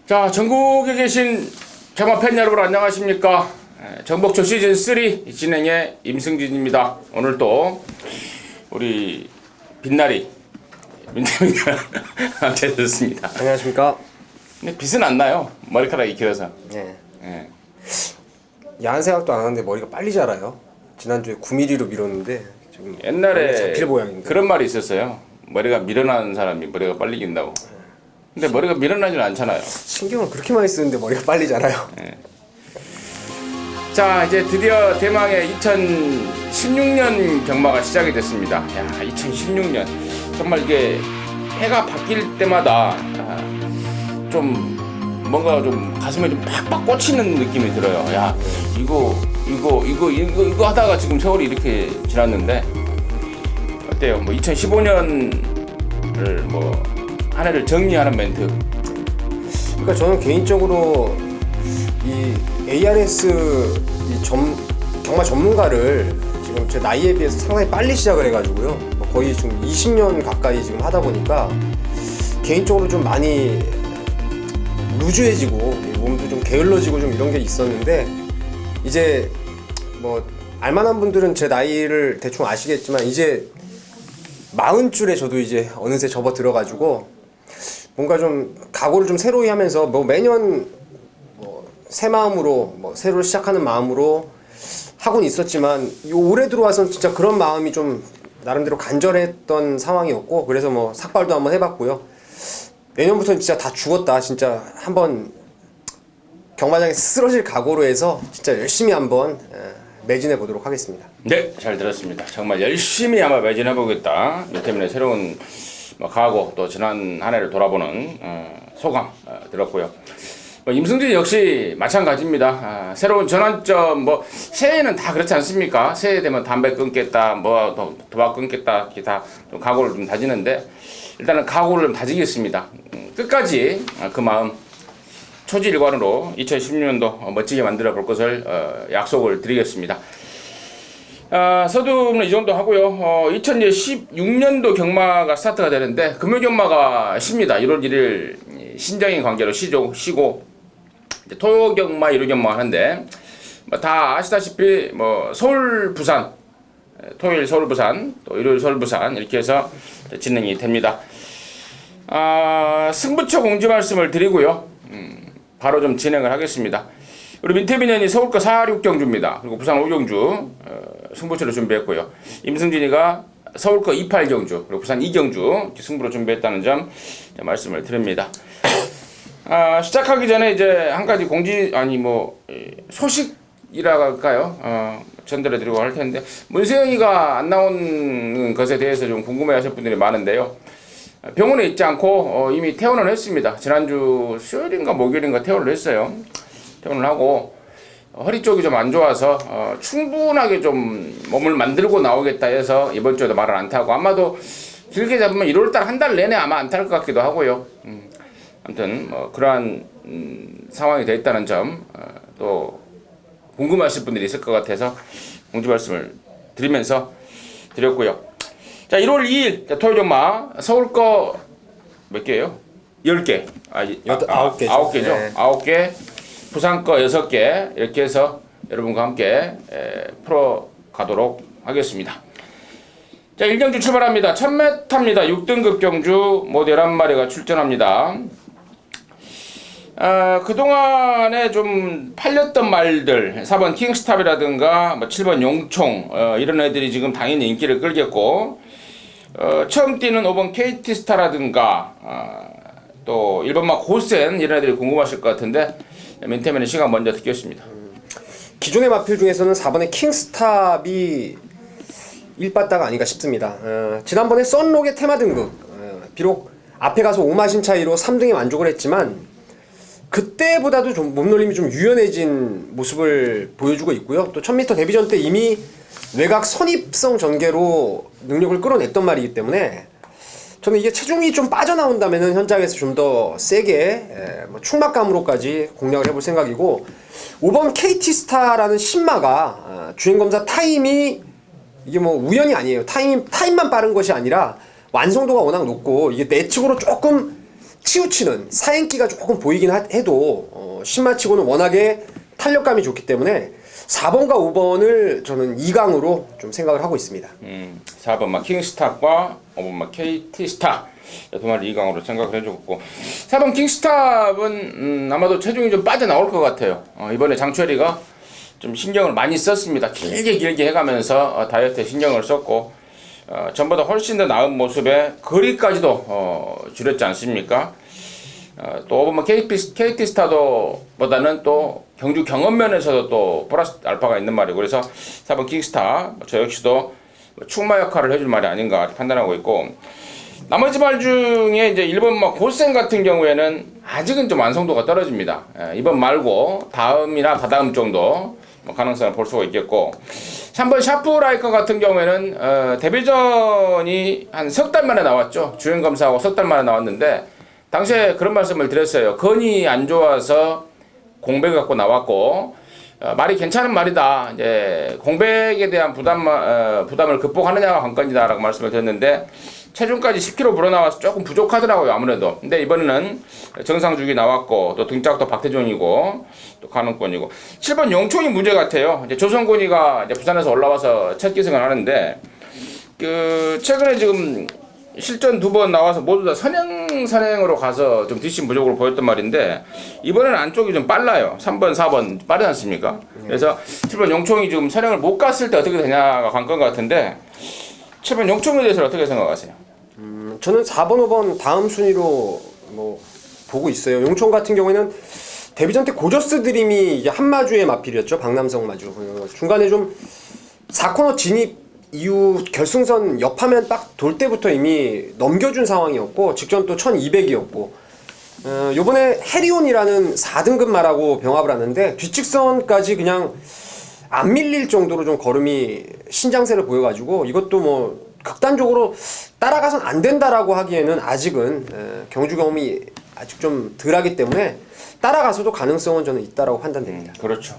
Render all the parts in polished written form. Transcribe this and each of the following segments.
자, 전국에 계신 경마 팬 여러분 안녕하십니까? 정복초 시즌3 진행의 임승진입니다. 오늘 또 우리 빛나리 민태민이랑 함께 됐습니다. 안녕하십니까? 근데 빛은 안 나요. 머리카락이 길어서. 네. 예. 야한 생각도 안 하는데 머리가 빨리 자라요. 지난주에 9mm로 밀었는데 지금 옛날에 잡힐 모양인데. 그런 말이 있었어요. 머리가 밀어나는 사람이 머리가 빨리 긴다고. 근데 머리가 밀어나지는 않잖아요. 신경을 그렇게 많이 쓰는데 머리가 빨리 자라요. 자, 이제 드디어 대망의 2016년 경마가 시작이 됐습니다. 야, 2016년 정말 이게 해가 바뀔 때마다 좀 뭔가 좀 가슴에 좀 팍팍 꽂히는 느낌이 들어요. 야, 이거 하다가 지금 세월이 이렇게 지났는데 어때요? 뭐 2015년을 뭐 한 해를 정리하는 멘트. 그러니까 저는 개인적으로 이 ARS 경마 전문가를 지금 제 나이에 비해서 상당히 빨리 시작을 해가지고요. 뭐 거의 지금 20년 가까이 지금 하다 보니까 개인적으로 좀 많이 루즈해지고 몸도 좀 게을러지고 좀 이런 게 있었는데 이제 뭐 알만한 분들은 제 나이를 대충 아시겠지만 이제 40줄에 저도 이제 어느새 접어 들어가지고 뭔가 좀 각오를 좀 새로이 하면서 뭐 매년 뭐 새 마음으로 뭐 새로 시작하는 마음으로 하곤 있었지만 올해 들어와서는 진짜 그런 마음이 좀 나름대로 간절했던 상황이었고 그래서 뭐 삭발도 한번 해봤고요. 내년부터는 진짜 다 죽었다. 진짜 한번 경마장에 쓰러질 각오로 해서 진짜 열심히 한번 매진해 보도록 하겠습니다. 네, 잘 들었습니다. 정말 열심히 아마 매진해 보겠다. 때문에 새로운 각오 또 지난 한 해를 돌아보는 소감 들었고요. 임승진 역시 마찬가지입니다. 새로운 전환점 뭐 새해는 다 그렇지 않습니까? 새해 되면 담배 끊겠다, 뭐 도박 끊겠다, 기타 좀 각오를 좀 다지는데 일단은 각오를 좀 다지겠습니다. 끝까지 그 마음 초지일관으로 2016년도 멋지게 만들어 볼 것을 약속을 드리겠습니다. 서두는 이 정도 하고요. 2016년도 경마가 스타트가 되는데 금요 경마가 쉽니다. 1월 1일 신정인 관계로 쉬고 이제 토요 경마, 일요 경마 하는데 다 아시다시피 뭐 서울 부산 토요일 서울 부산 또 일요일 서울 부산 이렇게 해서 진행이 됩니다. 승부처 공지 말씀을 드리고요. 바로 좀 진행을 하겠습니다. 우리 민태민현이 서울거 4, 6경주입니다. 그리고 부산 5경주 승부처를 준비했고요. 임승진이가 서울거 2, 8경주 그리고 부산 2경주 승부로 준비했다는 점 말씀을 드립니다. 시작하기 전에 이제 한 가지 소식이라 할까요? 전달해드리고 할 텐데 문세영이가 안 나오는 것에 대해서 좀 궁금해하실 분들이 많은데요. 병원에 있지 않고 이미 퇴원을 했습니다. 지난주 수요일인가 목요일인가 퇴원을 했어요. 퇴원을 하고 허리 쪽이 좀 안 좋아서 충분하게 좀 몸을 만들고 나오겠다 해서 이번 주에도 말을 안 타고 아마도 길게 잡으면 1월달 한 달 내내 아마 안 탈 것 같기도 하고요. 아무튼 그러한 상황이 되어 있다는 점 또 궁금하실 분들이 있을 것 같아서 공지 말씀을 드렸고요. 자, 1월 2일 토요일 경마 서울 거 몇 개예요? 10개. 9개죠. 9개죠. 네. 9개. 부산 거 6개. 이렇게 해서 여러분과 함께 풀어 가도록 하겠습니다. 자, 1경주 출발합니다. 1000m입니다. 6등급 경주 모두 11마리가 출전합니다. 그동안에 좀 팔렸던 말들 4번 킹스탑이라든가 7번 용총 이런 애들이 지금 당연히 인기를 끌겠고 처음 뛰는 5번 KT스타라든가 또 1번마 고센 이런 애들이 궁금하실 것 같은데 민태면의 시간 먼저 듣겠습니다. 기존의 마필 중에서는 4번의 킹스탑이 1빠따가 아닌가 싶습니다. 지난번에 썬록의 테마 등급 비록 앞에 가서 5마신 차이로 3등에 만족을 했지만 그때보다도 좀 몸놀림이 좀 유연해진 모습을 보여주고 있고요. 또 1000m 데뷔전 때 이미 외곽 선입성 전개로 능력을 끌어냈던 말이기 때문에 저는 이게 체중이 좀 빠져나온다면 현장에서 좀 더 세게 충막감으로까지 공략을 해볼 생각이고 5번 KT스타라는 신마가 주행검사 타임이 이게 뭐 우연이 아니에요. 타임만 빠른 것이 아니라 완성도가 워낙 높고 이게 내측으로 조금 치우치는 사행기가 조금 보이긴 해도 신마치고는 워낙에 탄력감이 좋기 때문에 4번과 5번을 저는 2강으로 좀 생각을 하고 있습니다. 4번 막 킹스탑과 5번 막 KT스탑 두 마리 2강으로 생각을 해주고 4번 킹스탑은 아마도 체중이 좀 빠져나올 것 같아요. 이번에 장철이가 좀 신경을 많이 썼습니다. 길게 해가면서 다이어트에 신경을 썼고 전보다 훨씬 더 나은 모습에 거리까지도 줄였지 않습니까? 또 5번 KT스타도 보다는 또 경주 경험면에서도 또 플러스 알파가 있는 말이고 그래서 4번 킹스타 저 역시도 축마 역할을 해줄 말이 아닌가 판단하고 있고 나머지 말 중에 이제 1번 막 고센 같은 경우에는 아직은 좀 완성도가 떨어집니다. 이번 말고 다음이나 다다음 정도 가능성을 볼 수가 있겠고 3번 샤프라이커 같은 경우에는 데뷔전이 한 석 달 만에 나왔죠. 주행 검사하고 석 달 만에 나왔는데 당시에 그런 말씀을 드렸어요. 건이 안 좋아서 공백 갖고 나왔고 말이 괜찮은 말이다. 이제 공백에 대한 부담을 극복하느냐가 관건이다라고 말씀을 드렸는데 체중까지 10kg 불어나와서 조금 부족하더라고요. 아무래도. 근데 이번에는 정상 주기 나왔고 또 등짝도 박태종이고 또 가능권이고 7번 용총이 문제 같아요. 이제 조성곤이가 이제 부산에서 올라와서 첫 기승을 하는데 최근에 지금 실전 2번 나와서 모두 다 선행으로 가서 좀 뒷심 부족으로 보였단 말인데 이번에는 안쪽이 좀 빨라요. 3번, 4번 빠르지 않습니까? 그래서 7번 용총이 지금 선행을 못 갔을 때 어떻게 되냐가 관건 같은데 7번 용총에 대해서는 어떻게 생각하세요? 저는 4번, 5번 다음 순위로 보고 있어요. 용총 같은 경우에는 데뷔전 때 고저스 드림이 이게 한마주의 마필이었죠. 박남성 마주. 중간에 좀 4코너 진입 이후 결승선 옆화면 딱 돌 때부터 이미 넘겨준 상황이었고 직전 또 1200이었고 요번에 해리온이라는 4등급 말하고 병합을 하는데 뒷직선까지 그냥 안 밀릴 정도로 좀 걸음이 신장세를 보여가지고 이것도 극단적으로 따라가선 안 된다라고 하기에는 아직은 경주 경험이 아직 좀 덜하기 때문에 따라가서도 가능성은 저는 있다라고 판단됩니다. 그렇죠.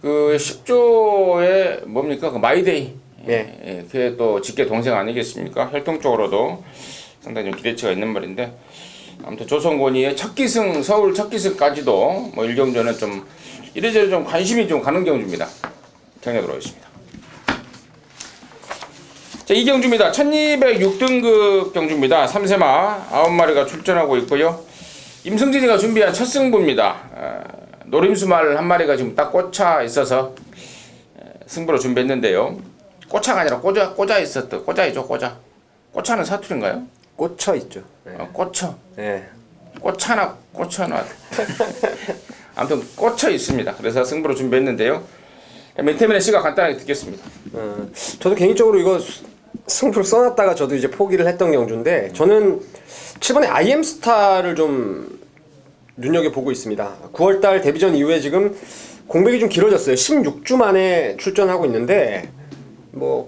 10조의 뭡니까? 마이데이. 네. 그게 또 직계 동생 아니겠습니까? 혈통적으로도 상당히 좀 기대치가 있는 말인데 아무튼 조성곤이의 첫 기승, 서울 첫 기승까지도 1경주는 좀 이래저래 좀 관심이 좀 가는 경주입니다. 정리하도록 하겠습니다. 자, 이 경주입니다. 1206등급 경주입니다. 3세마 9마리가 출전하고 있고요. 임승진이가 준비한 첫 승부입니다. 노림수말 한 마리가 지금 딱 꽂혀 있어서 승부로 준비했는데요. 꼬차가 아니라 꽂아 있었던 꼬자이죠. 꼬차는 사투리인가요? 꽂혀 있죠. 네. 꽂혀. 네. 꽂혀놔. 아무튼 꽂혀 있습니다. 그래서 승부로 준비했는데요. 멘테멘의 시가 간단하게 듣겠습니다. 저도 개인적으로 이거 승부를 써놨다가 저도 이제 포기를 했던 경주인데 저는 7번에 IM스타를 좀 눈여겨보고 있습니다. 9월달 데뷔전 이후에 지금 공백이 좀 길어졌어요. 16주 만에 출전하고 있는데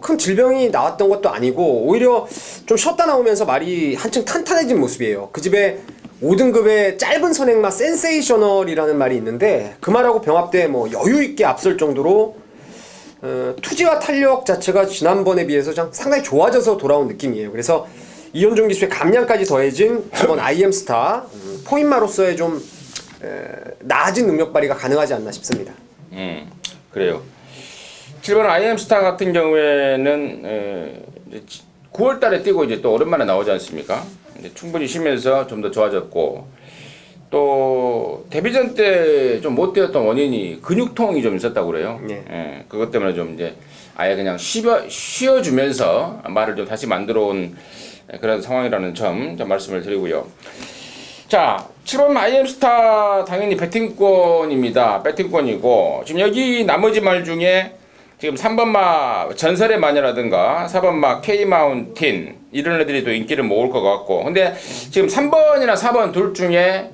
큰 질병이 나왔던 것도 아니고 오히려 좀 쉬었다 나오면서 말이 한층 탄탄해진 모습이에요. 그 집에 5등급의 짧은 선행마 센세이셔널이라는 말이 있는데 그 말하고 병합돼 여유있게 앞설 정도로 투지와 탄력 자체가 지난번에 비해서 상당히 좋아져서 돌아온 느낌이에요. 그래서 이현종 기수의 감량까지 더해진 이번 IM스타 포인마로서의 좀 나아진 능력 발휘가 가능하지 않나 싶습니다. 그래요. 7번 IM스타 같은 경우에는 9월 달에 뛰고 이제 또 오랜만에 나오지 않습니까? 이제 충분히 쉬면서 좀 더 좋아졌고 또 데뷔전 때 좀 못 뛰었던 원인이 근육통이 좀 있었다고 그래요. 네. 그것 때문에 좀 이제 아예 그냥 쉬어주면서 말을 좀 다시 만들어 온 그런 상황이라는 점 좀 말씀을 드리고요. 자, 7번 IM스타 당연히 배팅권입니다. 배팅권이고 지금 여기 나머지 말 중에 지금 3번마 전설의 마녀라든가 4번마 K마운틴 이런 애들이 또 인기를 모을 것 같고 근데 지금 3번이나 4번 둘 중에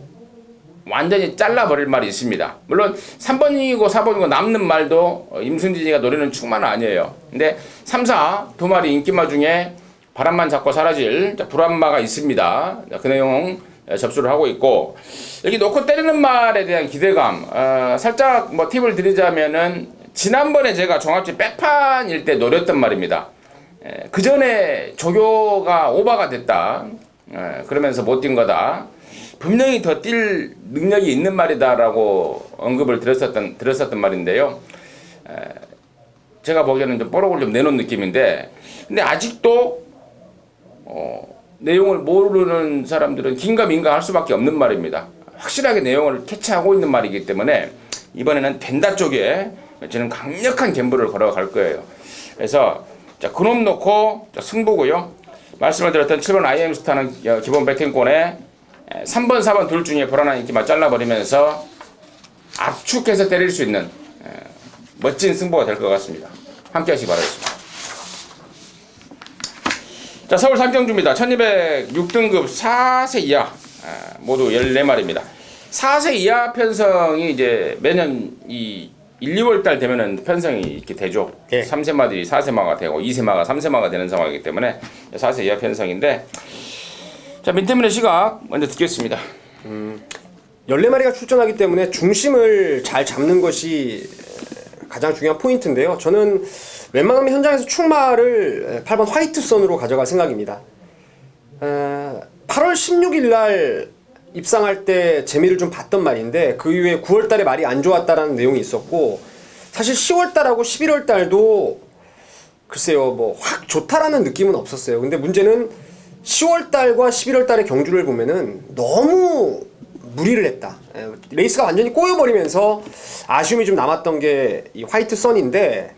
완전히 잘라버릴 말이 있습니다. 물론 3번이고 4번이고 남는 말도 임승진이가 노리는 축마는 아니에요. 근데 3, 4 두 마리 인기마 중에 바람만 잡고 사라질 불안마가 있습니다. 그 내용 접수를 하고 있고 여기 놓고 때리는 말에 대한 기대감 살짝 팁을 드리자면은 지난번에 제가 종합지 백판일 때 노렸던 말입니다. 그 전에 조교가 오버가 됐다. 그러면서 못 뛴 거다. 분명히 더 뛸 능력이 있는 말이다라고 언급을 들었었던 말인데요. 제가 보기에는 좀 뽀록을 좀 내놓은 느낌인데, 근데 아직도 내용을 모르는 사람들은 긴가민가 할 수밖에 없는 말입니다. 확실하게 내용을 캐치하고 있는 말이기 때문에 이번에는 된다 쪽에 저는 강력한 갬블을 걸어갈 거예요. 그래서 자, 그놈 놓고 자, 승부고요. 말씀을 드렸던 7번 IM스타는 기본 배팅권에 3번, 4번 둘 중에 불안한 인기만 잘라버리면서 압축해서 때릴 수 있는 멋진 승부가 될 것 같습니다. 함께 하시기 바라겠습니다. 자, 서울 삼경주입니다. 1206등급 4세 이하 모두 14마리입니다. 4세 이하 편성이 이제 매년 이 1, 2월 달 되면은 편성이 이렇게 되죠. 예. 3세마들이 4세마가 되고 2세마가 3세마가 되는 상황이기 때문에 4세 이하 편성인데, 자, 민태민의 시각 먼저 듣겠습니다. 14마리가 출전하기 때문에 중심을 잘 잡는 것이 가장 중요한 포인트인데요. 저는 웬만하면 현장에서 충마를 8번 화이트선으로 가져갈 생각입니다. 8월 16일 날 입상할 때 재미를 좀 봤던 말인데, 그 이후에 9월 달에 말이 안 좋았다라는 내용이 있었고, 사실 10월 달하고 11월 달도 글쎄요, 뭐 확 좋다라는 느낌은 없었어요. 근데 문제는 10월 달과 11월 달의 경주를 보면은 너무 무리를 했다. 레이스가 완전히 꼬여버리면서 아쉬움이 좀 남았던 게 이 화이트 선인데,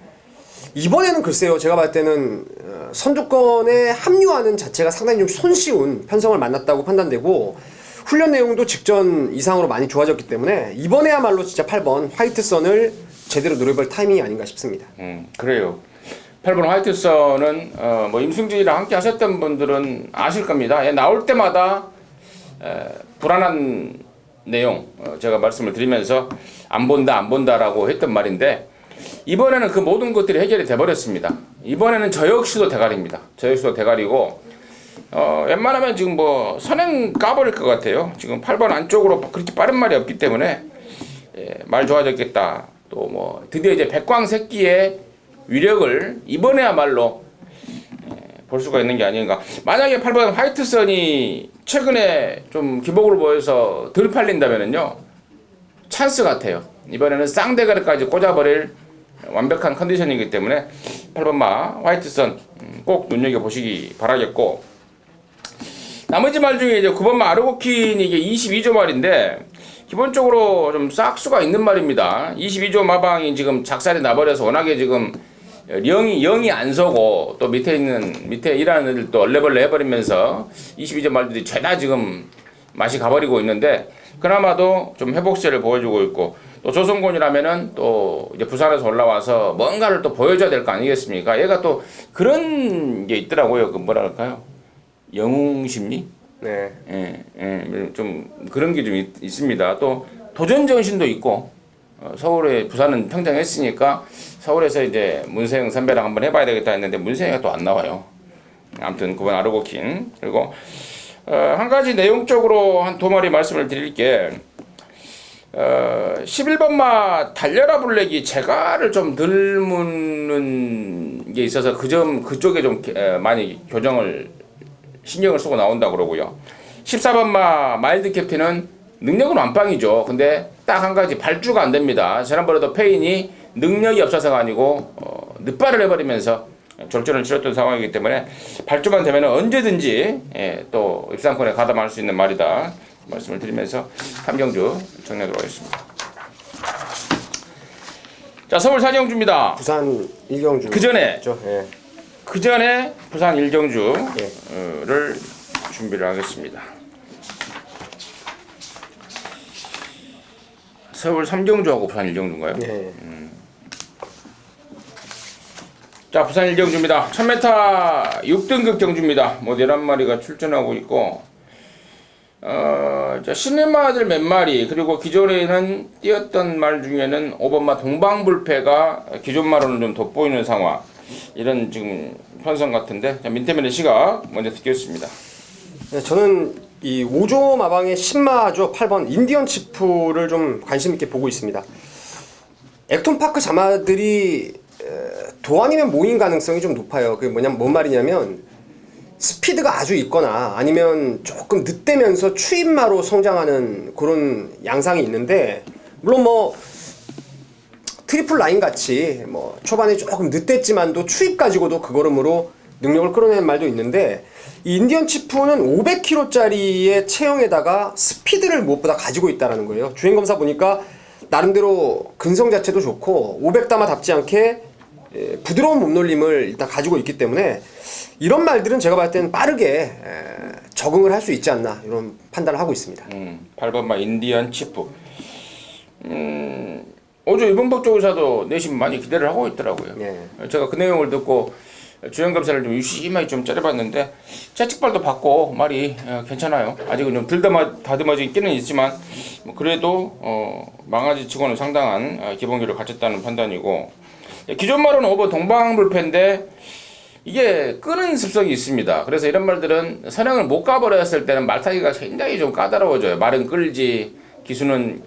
이번에는 글쎄요, 제가 봤을 때는 선두권에 합류하는 자체가 상당히 좀 손쉬운 편성을 만났다고 판단되고, 훈련 내용도 직전 이상으로 많이 좋아졌기 때문에 이번에야말로 진짜 8번 화이트 선을 제대로 노려볼 타이밍이 아닌가 싶습니다. 그래요. 8번 화이트선은 뭐 임승진이랑 함께 하셨던 분들은 아실 겁니다. 나올 때마다 불안한 내용 제가 말씀을 드리면서 안 본다라고 했던 말인데, 이번에는 그 모든 것들이 해결이 돼버렸습니다. 이번에는 저 역시도 대가리입니다. 저 역시도 대가리고, 웬만하면 지금 뭐 선행 까버릴 것 같아요. 지금 8번 안쪽으로 그렇게 빠른 말이 없기 때문에 말 좋아졌겠다. 또 뭐 드디어 이제 백광새끼의 위력을 이번에야말로 볼 수가 있는 게 아닌가. 만약에 8번 화이트선이 최근에 좀 기복을 보여서 덜 팔린다면은요, 찬스 같아요. 이번에는 쌍대가리까지 꽂아버릴 완벽한 컨디션이기 때문에 8번마 화이트선 꼭 눈여겨보시기 바라겠고, 나머지 말 중에 이제 9번마 아르고킨 이게 22조 말인데, 기본적으로 좀 싹수가 있는 말입니다. 22조 마방이 지금 작살이 나버려서 워낙에 지금 영이 안 서고, 또 밑에 일하는 애들도 얼레벌레 해버리면서 22조 말들이 죄다 지금 맛이 가버리고 있는데, 그나마도 좀 회복세를 보여주고 있고, 또 조선곤이라면은 또 이제 부산에서 올라와서 뭔가를 또 보여줘야 될 거 아니겠습니까? 얘가 또 그런 게 있더라고요. 그 뭐라 할까요? 영웅심리? 네. 좀 그런 게 좀 있습니다. 또 도전 정신도 있고, 서울에 부산은 평정했으니까 서울에서 이제 문세영 선배랑 한번 해봐야 되겠다 했는데 문세영이 또 안 나와요. 아무튼 9번 아르고킨. 그리고 한 가지 내용적으로 한 두 마리 말씀을 드릴게. 11번마 달려라 블랙이 재가를 좀 덜 묻는 게 있어서 그쪽에 좀 많이 신경을 쓰고 나온다 그러고요. 14번마 마일드 캡틴은 능력은 완빵이죠. 근데 딱 한 가지 발주가 안 됩니다. 지난번에도 페인이 능력이 없어서가 아니고 늦발을 해버리면서 졸전을 치렀던 상황이기 때문에 발주만 되면 언제든지 또 입상권에 가담할 수 있는 말이다 말씀을 드리면서 삼경주 정리하도록 하겠습니다. 자, 서울 4경주입니다. 부산 1경주. 그 전에 예. 그 전에 부산 1경주를 예. 준비를 하겠습니다. 서울 3경주하고 부산 1경주인가요? 네. 자, 부산 1경주입니다. 1000m 6등급 경주입니다. 뭐 11마리가 출전하고 있고, 자, 신뢰마들 몇 마리, 그리고 기존에는 뛰었던 말 중에는 5번마 동방불패가 기존 말로는 좀 돋보이는 상황, 이런 지금 편성 같은데, 자, 민태민의 시각 먼저 듣겠습니다. 네, 저는 이 5조 마방의 10마죠. 8번 인디언 치프를 좀 관심 있게 보고 있습니다. 액톤파크 자마들이 도안이면 모인 가능성이 좀 높아요. 그게 뭔 말이냐면 스피드가 아주 있거나 아니면 조금 늦대면서 추임마로 성장하는 그런 양상이 있는데, 물론 뭐 트리플 라인 같이 뭐 초반에 조금 늦댔지만도 추입 가지고도 그 걸음으로 능력을 끌어내는 말도 있는데, 이 인디언 치프는 500kg짜리의 체형에다가 스피드를 무엇보다 가지고 있다는 거예요. 주행검사 보니까 나름대로 근성 자체도 좋고 500담아답지 않게 부드러운 몸놀림을 일단 가지고 있기 때문에 이런 말들은 제가 봤을 때는 빠르게 적응을 할 수 있지 않나, 이런 판단을 하고 있습니다. 8번마 인디언 치프. 어제 이범복 조교사도 내심 많이 기대를 하고 있더라고요. 네. 제가 그 내용을 듣고 주행검사를 좀 유심히 좀 째려봤는데 채찍발도 받고 말이 괜찮아요. 아직은 좀 다듬어진 끼는 있지만 그래도 망아지 치고는 상당한 기본기를 갖췄다는 판단이고, 기존 말은 오버 동방불패인데 이게 끄는 습성이 있습니다. 그래서 이런 말들은 선행을 못 가버렸을 때는 말 타기가 굉장히 좀 까다로워져요. 말은 끌지, 기수는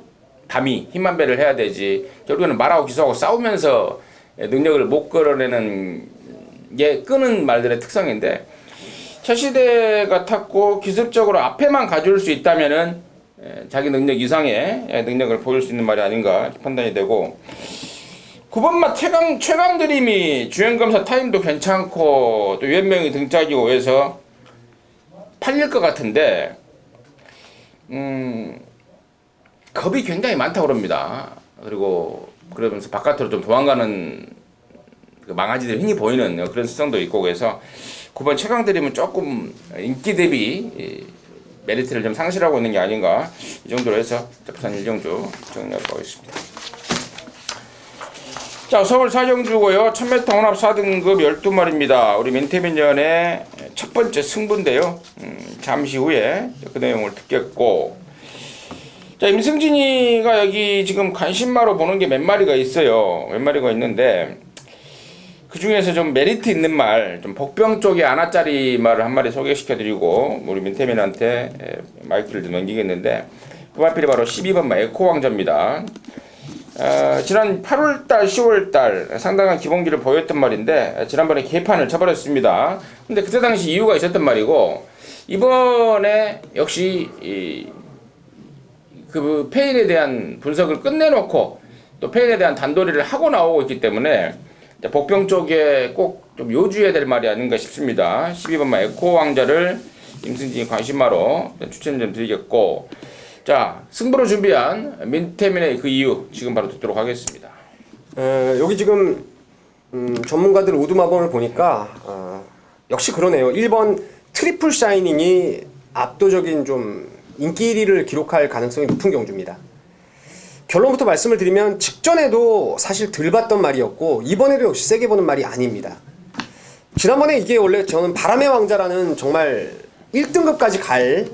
담이 힘만 배를 해야 되지, 결국에는 말하고 기수하고 싸우면서 능력을 못 끌어내는 게 끄는 말들의 특성인데, 차시대가 탔고 기습적으로 앞에만 가져올 수 있다면은 자기 능력 이상의 능력을 보일 수 있는 말이 아닌가 판단이 되고, 9번마 최강 드림이 주행검사 타임도 괜찮고 또 유연명이 등짝이고 해서 팔릴 것 같은데, 겁이 굉장히 많다고 그럽니다. 그리고 그러면서 바깥으로 좀 도망가는 그 망아지들 흔히 보이는 그런 특성도 있고, 그래서 9번 최강 드림은 조금 인기 대비 메리트를 좀 상실하고 있는 게 아닌가, 이 정도로 해서 부산 1경주 정리하고 있습니다. 자, 서울 사경주고요. 1000m 혼합 4등급 12마리입니다. 우리 민태민연의 첫 번째 승부인데요. 잠시 후에 그 내용을 듣겠고, 자, 임승진이가 여기 지금 관심마로 보는 게 몇 마리가 있어요. 몇 마리가 있는데, 그 중에서 좀 메리트 있는 말, 좀 복병 쪽에 아나짜리 말을 한 마리 소개시켜드리고 우리 민태민한테 마이크를 좀 넘기겠는데, 그 말필이 바로 12번마 에코왕자입니다. 지난 8월달, 10월달 상당한 기본기를 보였던 말인데 지난번에 개판을 쳐버렸습니다. 근데 그때 당시 이유가 있었던 말이고, 이번에 역시 그 페인에 대한 분석을 끝내놓고 또 페인에 대한 단도리를 하고 나오고 있기 때문에 복병 쪽에 꼭 좀 요주해야 될 말이 아닌가 싶습니다. 12번마 에코왕자를 임승진이 관심마로 추천 좀 드리겠고, 자, 승부로 준비한 민태민의 그 이유 지금 바로 듣도록 하겠습니다. 여기 지금 전문가들 오두마번을 보니까 역시 그러네요. 1번 트리플 샤이닝이 압도적인 좀 인기 1위를 기록할 가능성이 높은 경주입니다. 결론부터 말씀을 드리면 직전에도 사실 덜 봤던 말이었고 이번에도 역시 세게 보는 말이 아닙니다. 지난번에 이게 원래 저는 바람의 왕자라는 정말 1등급까지 갈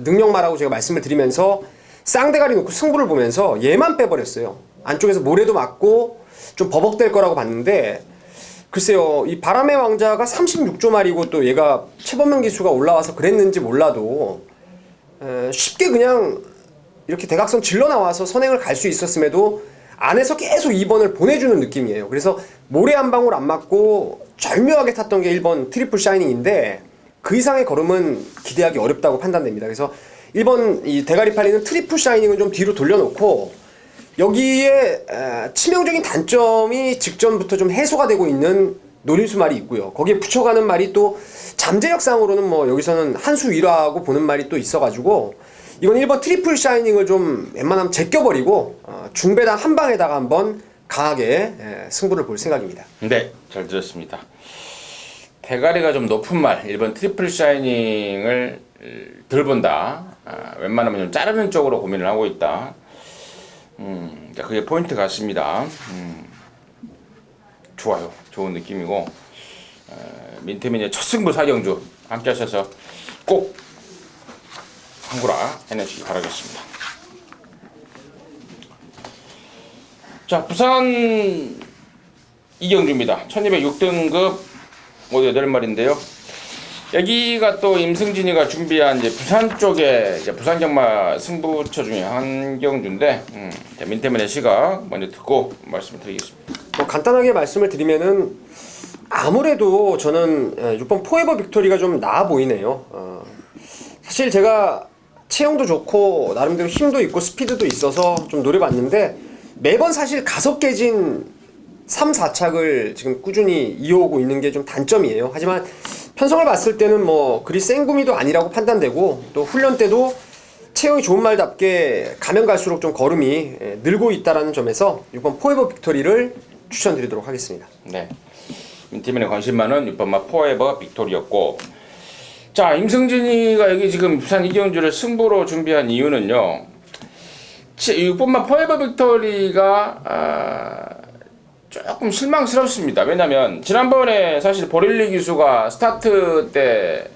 능력마라고 제가 말씀을 드리면서 쌍대가리 놓고 승부를 보면서 얘만 빼버렸어요. 안쪽에서 모래도 맞고 좀 버벅될 거라고 봤는데, 글쎄요, 이 바람의 왕자가 36조 말이고 또 얘가 최범용 기수가 올라와서 그랬는지 몰라도 쉽게 그냥 이렇게 대각선 질러 나와서 선행을 갈 수 있었음에도 안에서 계속 2번을 보내주는 느낌이에요. 그래서 모래 한 방울 안 맞고 절묘하게 탔던 게 1번 트리플 샤이닝인데 그 이상의 걸음은 기대하기 어렵다고 판단됩니다. 그래서 1번 이 대가리 팔리는 트리플 샤이닝은 좀 뒤로 돌려놓고 여기에 치명적인 단점이 직전부터 좀 해소가 되고 있는 노림수 말이 있고요. 거기에 붙여가는 말이 또 잠재력상으로는 뭐 여기서는 한 수 위라고 보는 말이 또 있어가지고 이건 1번 트리플 샤이닝을 좀 웬만하면 제껴버리고 중배당 한 방에다가 한번 강하게 승부를 볼 생각입니다. 네, 잘 들었습니다. 대가리가 좀 높은 말 1번 트리플 샤이닝을 덜 본다. 웬만하면 좀 자르는 쪽으로 고민을 하고 있다. 그게 포인트 같습니다. 좋아요. 좋은 느낌이고, 민태민의 첫 승부 사경주 함께 하셔서 꼭 한구라 해내시기 바라겠습니다. 자, 부산 이경주입니다. 1206등급 모두 8마리인데요. 여기가 또 임승진이가 준비한 이제 부산 쪽에 이제 부산 경마 승부처 중에 한 경주인데, 민태민의 시각 먼저 듣고 말씀을 드리겠습니다. 간단하게 말씀을 드리면은 아무래도 저는 6번 포에버 빅토리가 좀 나아 보이네요. 사실 제가 체형도 좋고 나름대로 힘도 있고 스피드도 있어서 좀 노려봤는데 매번 사실 가속 깨진 3, 4착을 지금 꾸준히 이어오고 있는 게 좀 단점이에요. 하지만 편성을 봤을 때는 뭐 그리 센 구미도 아니라고 판단되고 또 훈련 때도 체형이 좋은 말답게 가면 갈수록 좀 걸음이 늘고 있다는 점에서 6번 포에버 빅토리를 추천드리도록 하겠습니다. 네. 팀의 관심 많은 6번마 포에버 빅토리였고, 자, 임승진이가 여기 지금 부산 이경주를 승부로 준비한 이유는요. 6번마 포에버 빅토리가 조금 실망스럽습니다. 왜냐면 지난번에 사실 보릴리 기수가 스타트 때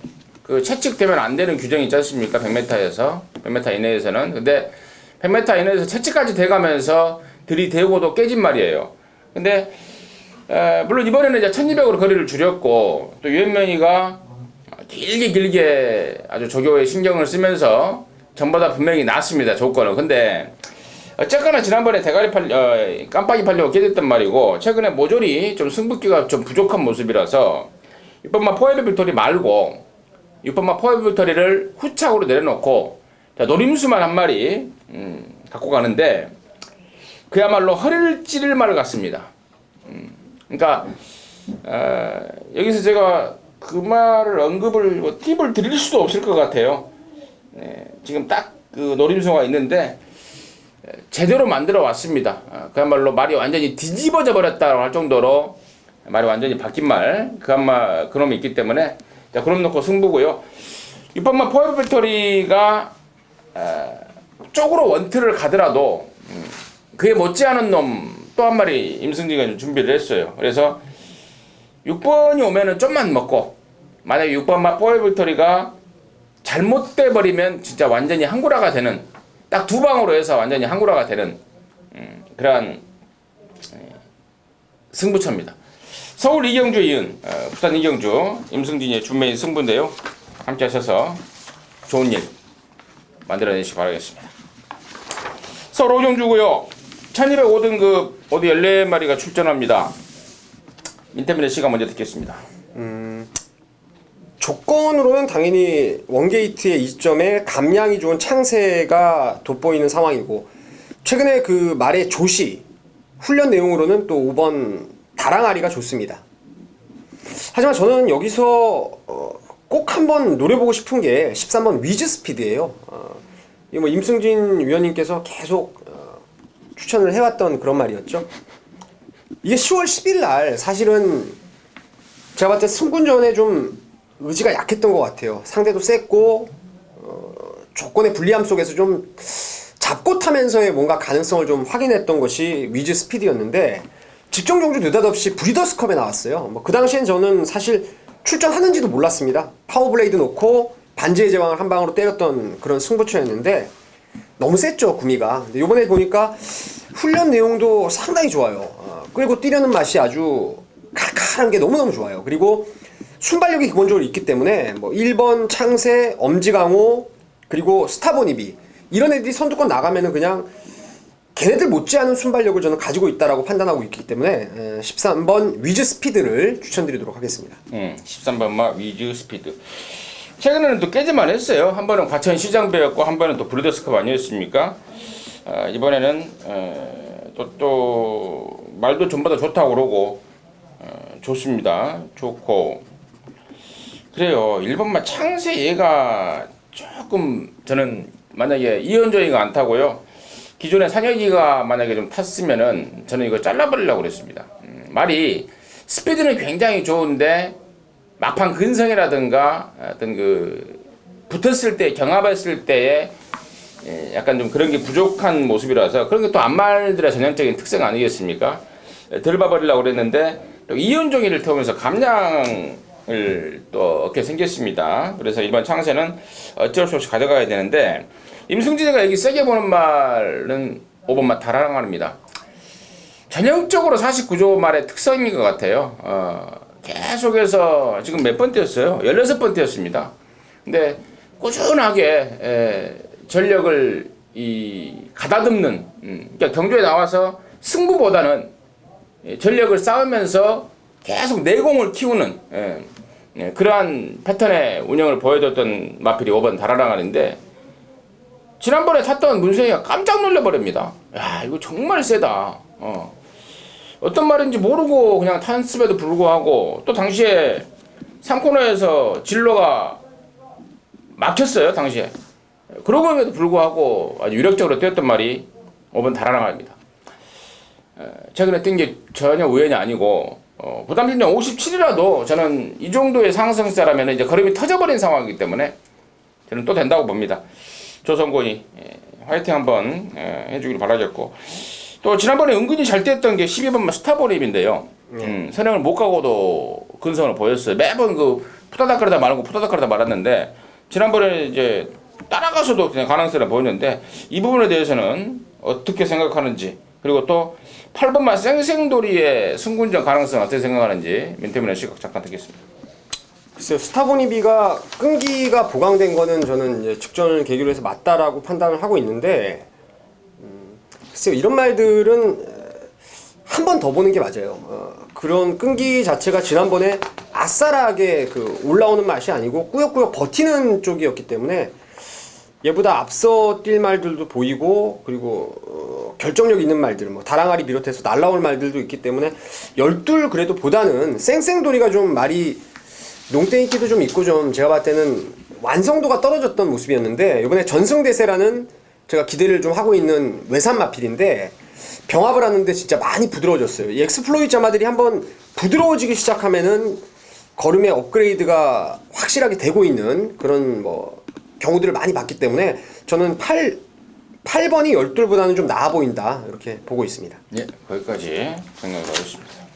그 채찍되면 안 되는 규정이 있지 않습니까? 100m에서 100m 이내에서는. 근데 100m 이내에서 채찍까지 돼가면서 들이대고도 깨진 말이에요. 근데 물론 이번에는 이제 1200으로 거리를 줄였고 또 유현명이가 길게 아주 조교에 신경을 쓰면서 전보다 분명히 낫습니다. 조건은. 근데 어쨌거나 지난번에 대가리 깜빡이 팔려고 깨졌단 말이고 최근에 모조리 좀 승부기가 좀 부족한 모습이라서 6번마 포에버 빅토리 말고 6번마 포에버 빅토리를 후착으로 내려놓고 노림수만 한 마리 갖고 가는데 그야말로 허리를 찌를 말 같습니다. 그러니까 여기서 제가 그 말을 언급을 팁을 드릴 수도 없을 것 같아요. 지금 딱 그 노림수가 있는데 제대로 만들어 왔습니다. 그야말로 말이 완전히 뒤집어져 버렸다고 할 정도로 말이 완전히 바뀐 말 그놈이 있기 때문에 자 그럼 놓고 승부고요. 6번마 포에버 빅토리가 쪽으로 원트를 가더라도 그에 못지않은 놈 또 한 마리 임승진이가 준비를 했어요. 그래서 6번이 오면은 좀만 먹고 만약에 6번마 포에버 빅토리가 잘못돼 버리면 진짜 완전히 항구라가 되는 딱 두 방으로 해서 완전히 항구라가 되는 그러한 승부처입니다. 서울 이경주 이은 부산 이경주 임승진의 준매인 승부인데요. 함께 하셔서 좋은 일 만들어내시기 바라겠습니다. 서울 오정주고요. 1205등급 어디 14마리가 출전합니다. 민태민의 시간 먼저 듣겠습니다. 조건으로는 당연히 원게이트의 2점에 감량이 좋은 창세가 돋보이는 상황이고 최근에 그 말의 조시 훈련 내용으로는 또 5번 다랑아리가 좋습니다. 하지만 저는 여기서 꼭 한번 노려보고 싶은 게 13번 위즈 스피드예요. 이거 뭐 임승진 위원님께서 계속 추천을 해왔던 그런 말이었죠. 이게 10월 10일 날 사실은 제가 봤을 때 승군전에 좀 의지가 약했던 것 같아요. 상대도 셌고 조건의 불리함 속에서 좀 잡고 타면서의 뭔가 가능성을 좀 확인했던 것이 위즈 스피드였는데 직전 경주 느닷없이 브리더스컵에 나왔어요. 뭐 그 당시엔 저는 사실 출전하는지도 몰랐습니다. 파워블레이드 놓고 반지의 제왕을 한 방으로 때렸던 그런 승부처였는데 너무 셌죠 구미가. 근데 이번에 보니까 훈련 내용도 상당히 좋아요. 그리고 뛰려는 맛이 아주 칼칼한 게 너무너무 좋아요. 그리고 순발력이 기본적으로 있기 때문에 뭐 1번 창세, 엄지강호, 그리고 스타보니비 이런 애들이 선두권 나가면은 그냥 걔네들 못지않은 순발력을 저는 가지고 있다라고 판단하고 있기 때문에 13번 위즈 스피드를 추천드리도록 하겠습니다. 13번마 위즈 스피드. 최근에는 또 깨지만 했어요. 한 번은 과천 시장배였고 한 번은 또 브리더스컵 아니었습니까? 이번에는 또 말도 전보다 좋다고 그러고 좋습니다. 좋고 그래요. 1번마 창세 얘가 조금 저는 만약에 이현정이가 안 타고요. 기존에 산혁이가 만약에 좀 탔으면은 저는 이거 잘라버리려고 그랬습니다. 말이 스피드는 굉장히 좋은데 막판 근성이라든가 어떤 그 붙었을 때 경합했을 때에 약간 좀 그런 게 부족한 모습이라서 그런 게 또 안말들의 전형적인 특성 아니겠습니까? 들어봐버리려고 그랬는데 또 이현종이를 태우면서 감량을 또 얻게 생겼습니다. 그래서 일반 창세는 어쩔 수 없이 가져가야 되는데 임승진이가 여기 세게 보는 말은 5번마 다랑아리입니다. 전형적으로 49조 말의 특성인 것 같아요. 계속해서 지금 몇 번 뛰었어요? 16번 뛰었습니다. 근데 꾸준하게 전력을 가다듬는 그러니까 경주에 나와서 승부보다는 전력을 쌓으면서 계속 내공을 키우는 그러한 패턴의 운영을 보여줬던 마필이 5번 다라랑알인데 지난번에 탔던 문세희가 깜짝 놀라버립니다. 야 이거 정말 세다. 어떤 말인지 모르고 그냥 탄습에도 불구하고 또 당시에 3코너에서 진로가 막혔어요 당시에. 그러고에도 불구하고 아주 유력적으로 뛰었던 말이 5번 다라랑알입니다. 최근에 뛴 게 전혀 우연이 아니고 부담심정 57이라도 저는 이 정도의 상승세라면 이제 걸음이 터져버린 상황이기 때문에 저는 또 된다고 봅니다. 조성곤이 화이팅 한번 해주길 바라겠고 또 지난번에 은근히 잘 뛰었던 게 12번 스타보립인데요. 선행을 못 가고도 근성을 보였어요. 매번 그 푸다닥거리다 말고 푸다닥거리다 말았는데 지난번에 이제 따라가서도 그냥 가능성을 보였는데 이 부분에 대해서는 어떻게 생각하는지 그리고 또 8번만 쌩쌩돌이의 승군전 가능성 어떻게 생각하는지 민태민의 시각 잠깐 듣겠습니다. 글쎄요, 스타보니비가 끈기가 보강된 거는 저는 이제 직전을 계기로 해서 맞다라고 판단을 하고 있는데, 글쎄요, 이런 말들은 한 번 더 보는 게 맞아요. 그런 끈기 자체가 지난번에 아싸라하게 그 올라오는 맛이 아니고 꾸역꾸역 버티는 쪽이었기 때문에 얘보다 앞서 뛸 말들도 보이고 그리고 결정력 있는 말들 뭐 다랑아리 비롯해서 날라올 말들도 있기 때문에 열둘 그래도 보다는 쌩쌩돌이가 좀 말이 농땡이기도 좀 있고 좀 제가 봤을 때는 완성도가 떨어졌던 모습이었는데 이번에 전승대세라는 제가 기대를 좀 하고 있는 외산 마필인데 병합을 하는데 진짜 많이 부드러워졌어요. 이 엑스플로이 자마들이 한번 부드러워지기 시작하면은 걸음의 업그레이드가 확실하게 되고 있는 그런 뭐 경우들을 많이 봤기 때문에 저는 8번이 12보다는 좀 나아 보인다 이렇게 보고 있습니다. 예, 거기까지 생각을 하겠습니다.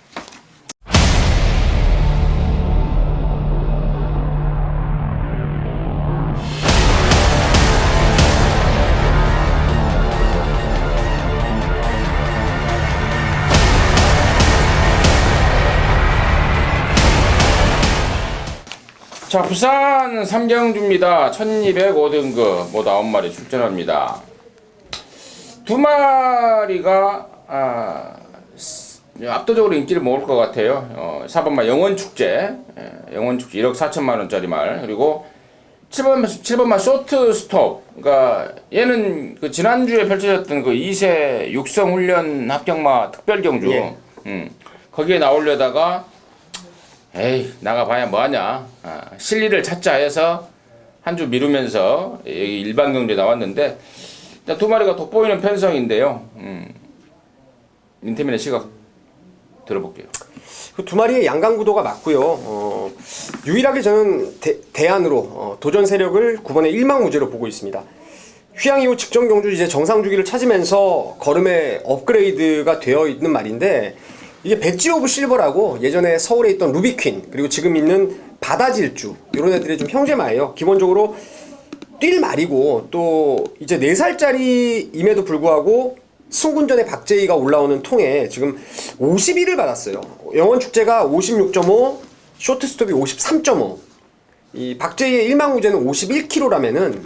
자, 부산 삼경주입니다. 1205등급 모두 9마리 출전합니다. 2마리가 압도적으로 인기를 모을 것 같아요. 4번마 영원축제 1억 4천만원짜리 말, 그리고 7번마 쇼트 스톱. 그러니까 얘는 그 지난주에 펼쳐졌던 그 2세 육성 훈련 합격마 특별경주 거기에 나오려다가 에이 나가봐야 뭐하냐, 실리를 찾자 해서 한 주 미루면서 여기 일반 경주에 나왔는데 일단 2마리가 돋보이는 편성인데요. 민태민의 시각 들어볼게요. 그 2마리의 양강구도가 맞고요. 유일하게 저는 대안으로 도전 세력을 9번의 일망무제로 보고 있습니다. 휴양 이후 직전 경주 이제 정상 주기를 찾으면서 걸음의 업그레이드가 되어 있는 말인데 이게 배지 오브 실버라고 예전에 서울에 있던 루비퀸 그리고 지금 있는 바다질주 이런 애들의 좀 형제마예요. 기본적으로 뛸 말이고 또 이제 4살짜리임에도 불구하고 승군전에 박재희가 올라오는 통에 지금 51을 받았어요. 영원축제가 56.5, 쇼트스톱이 53.5. 이 박재희의 일망무제는 51kg라면은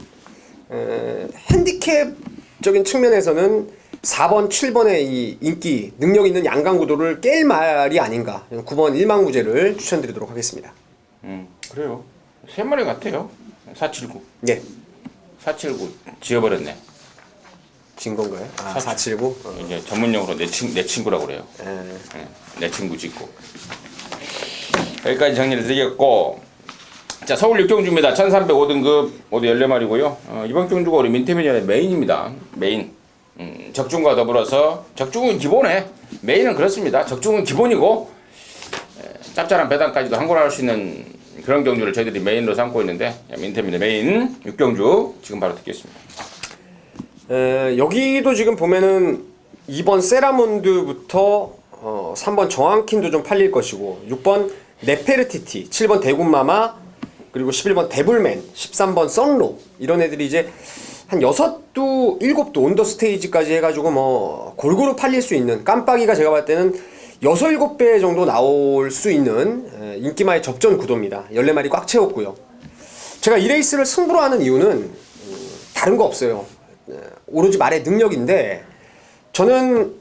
핸디캡적인 측면에서는 4번, 7번의 이 인기, 능력 있는 양강구도를 깰 말이 아닌가. 9번 일망무제를 추천드리도록 하겠습니다. 그래요. 3마리 같아요. 479. 네. 479 지어버렸네. 진 건가요? 479? 이제 전문용어로 내 친구라고 그래요. 내 친구 짓고. 여기까지 정리를 드리겠고, 자, 서울 육경주입니다. 1305등급 모두 14마리고요. 이번 경주가 우리 민태민의 메인입니다. 메인. 적중과 더불어서 적중은 기본에 메인은 그렇습니다. 적중은 기본이고 짭짤한 배당까지도 한골 할 수 있는 그런 경주를 저희들이 메인으로 삼고 있는데 민태민의 메인 육경주 지금 바로 듣겠습니다. 여기도 지금 보면은 2번 세라몬드부터 3번 정한킨도 좀 팔릴 것이고 6번 네페르티티, 7번 대군마마, 그리고 11번 데블맨, 13번 썬로 이런 애들이 이제 한 6도 7도 온더 스테이지까지 해가지고 뭐 골고루 팔릴 수 있는, 깜빡이가 제가 봤을 때는 6, 7배 정도 나올 수 있는 인기마의 접전 구도입니다. 14마리 꽉 채웠고요. 제가 이 레이스를 승부로 하는 이유는 다른 거 없어요. 오로지 말의 능력인데 저는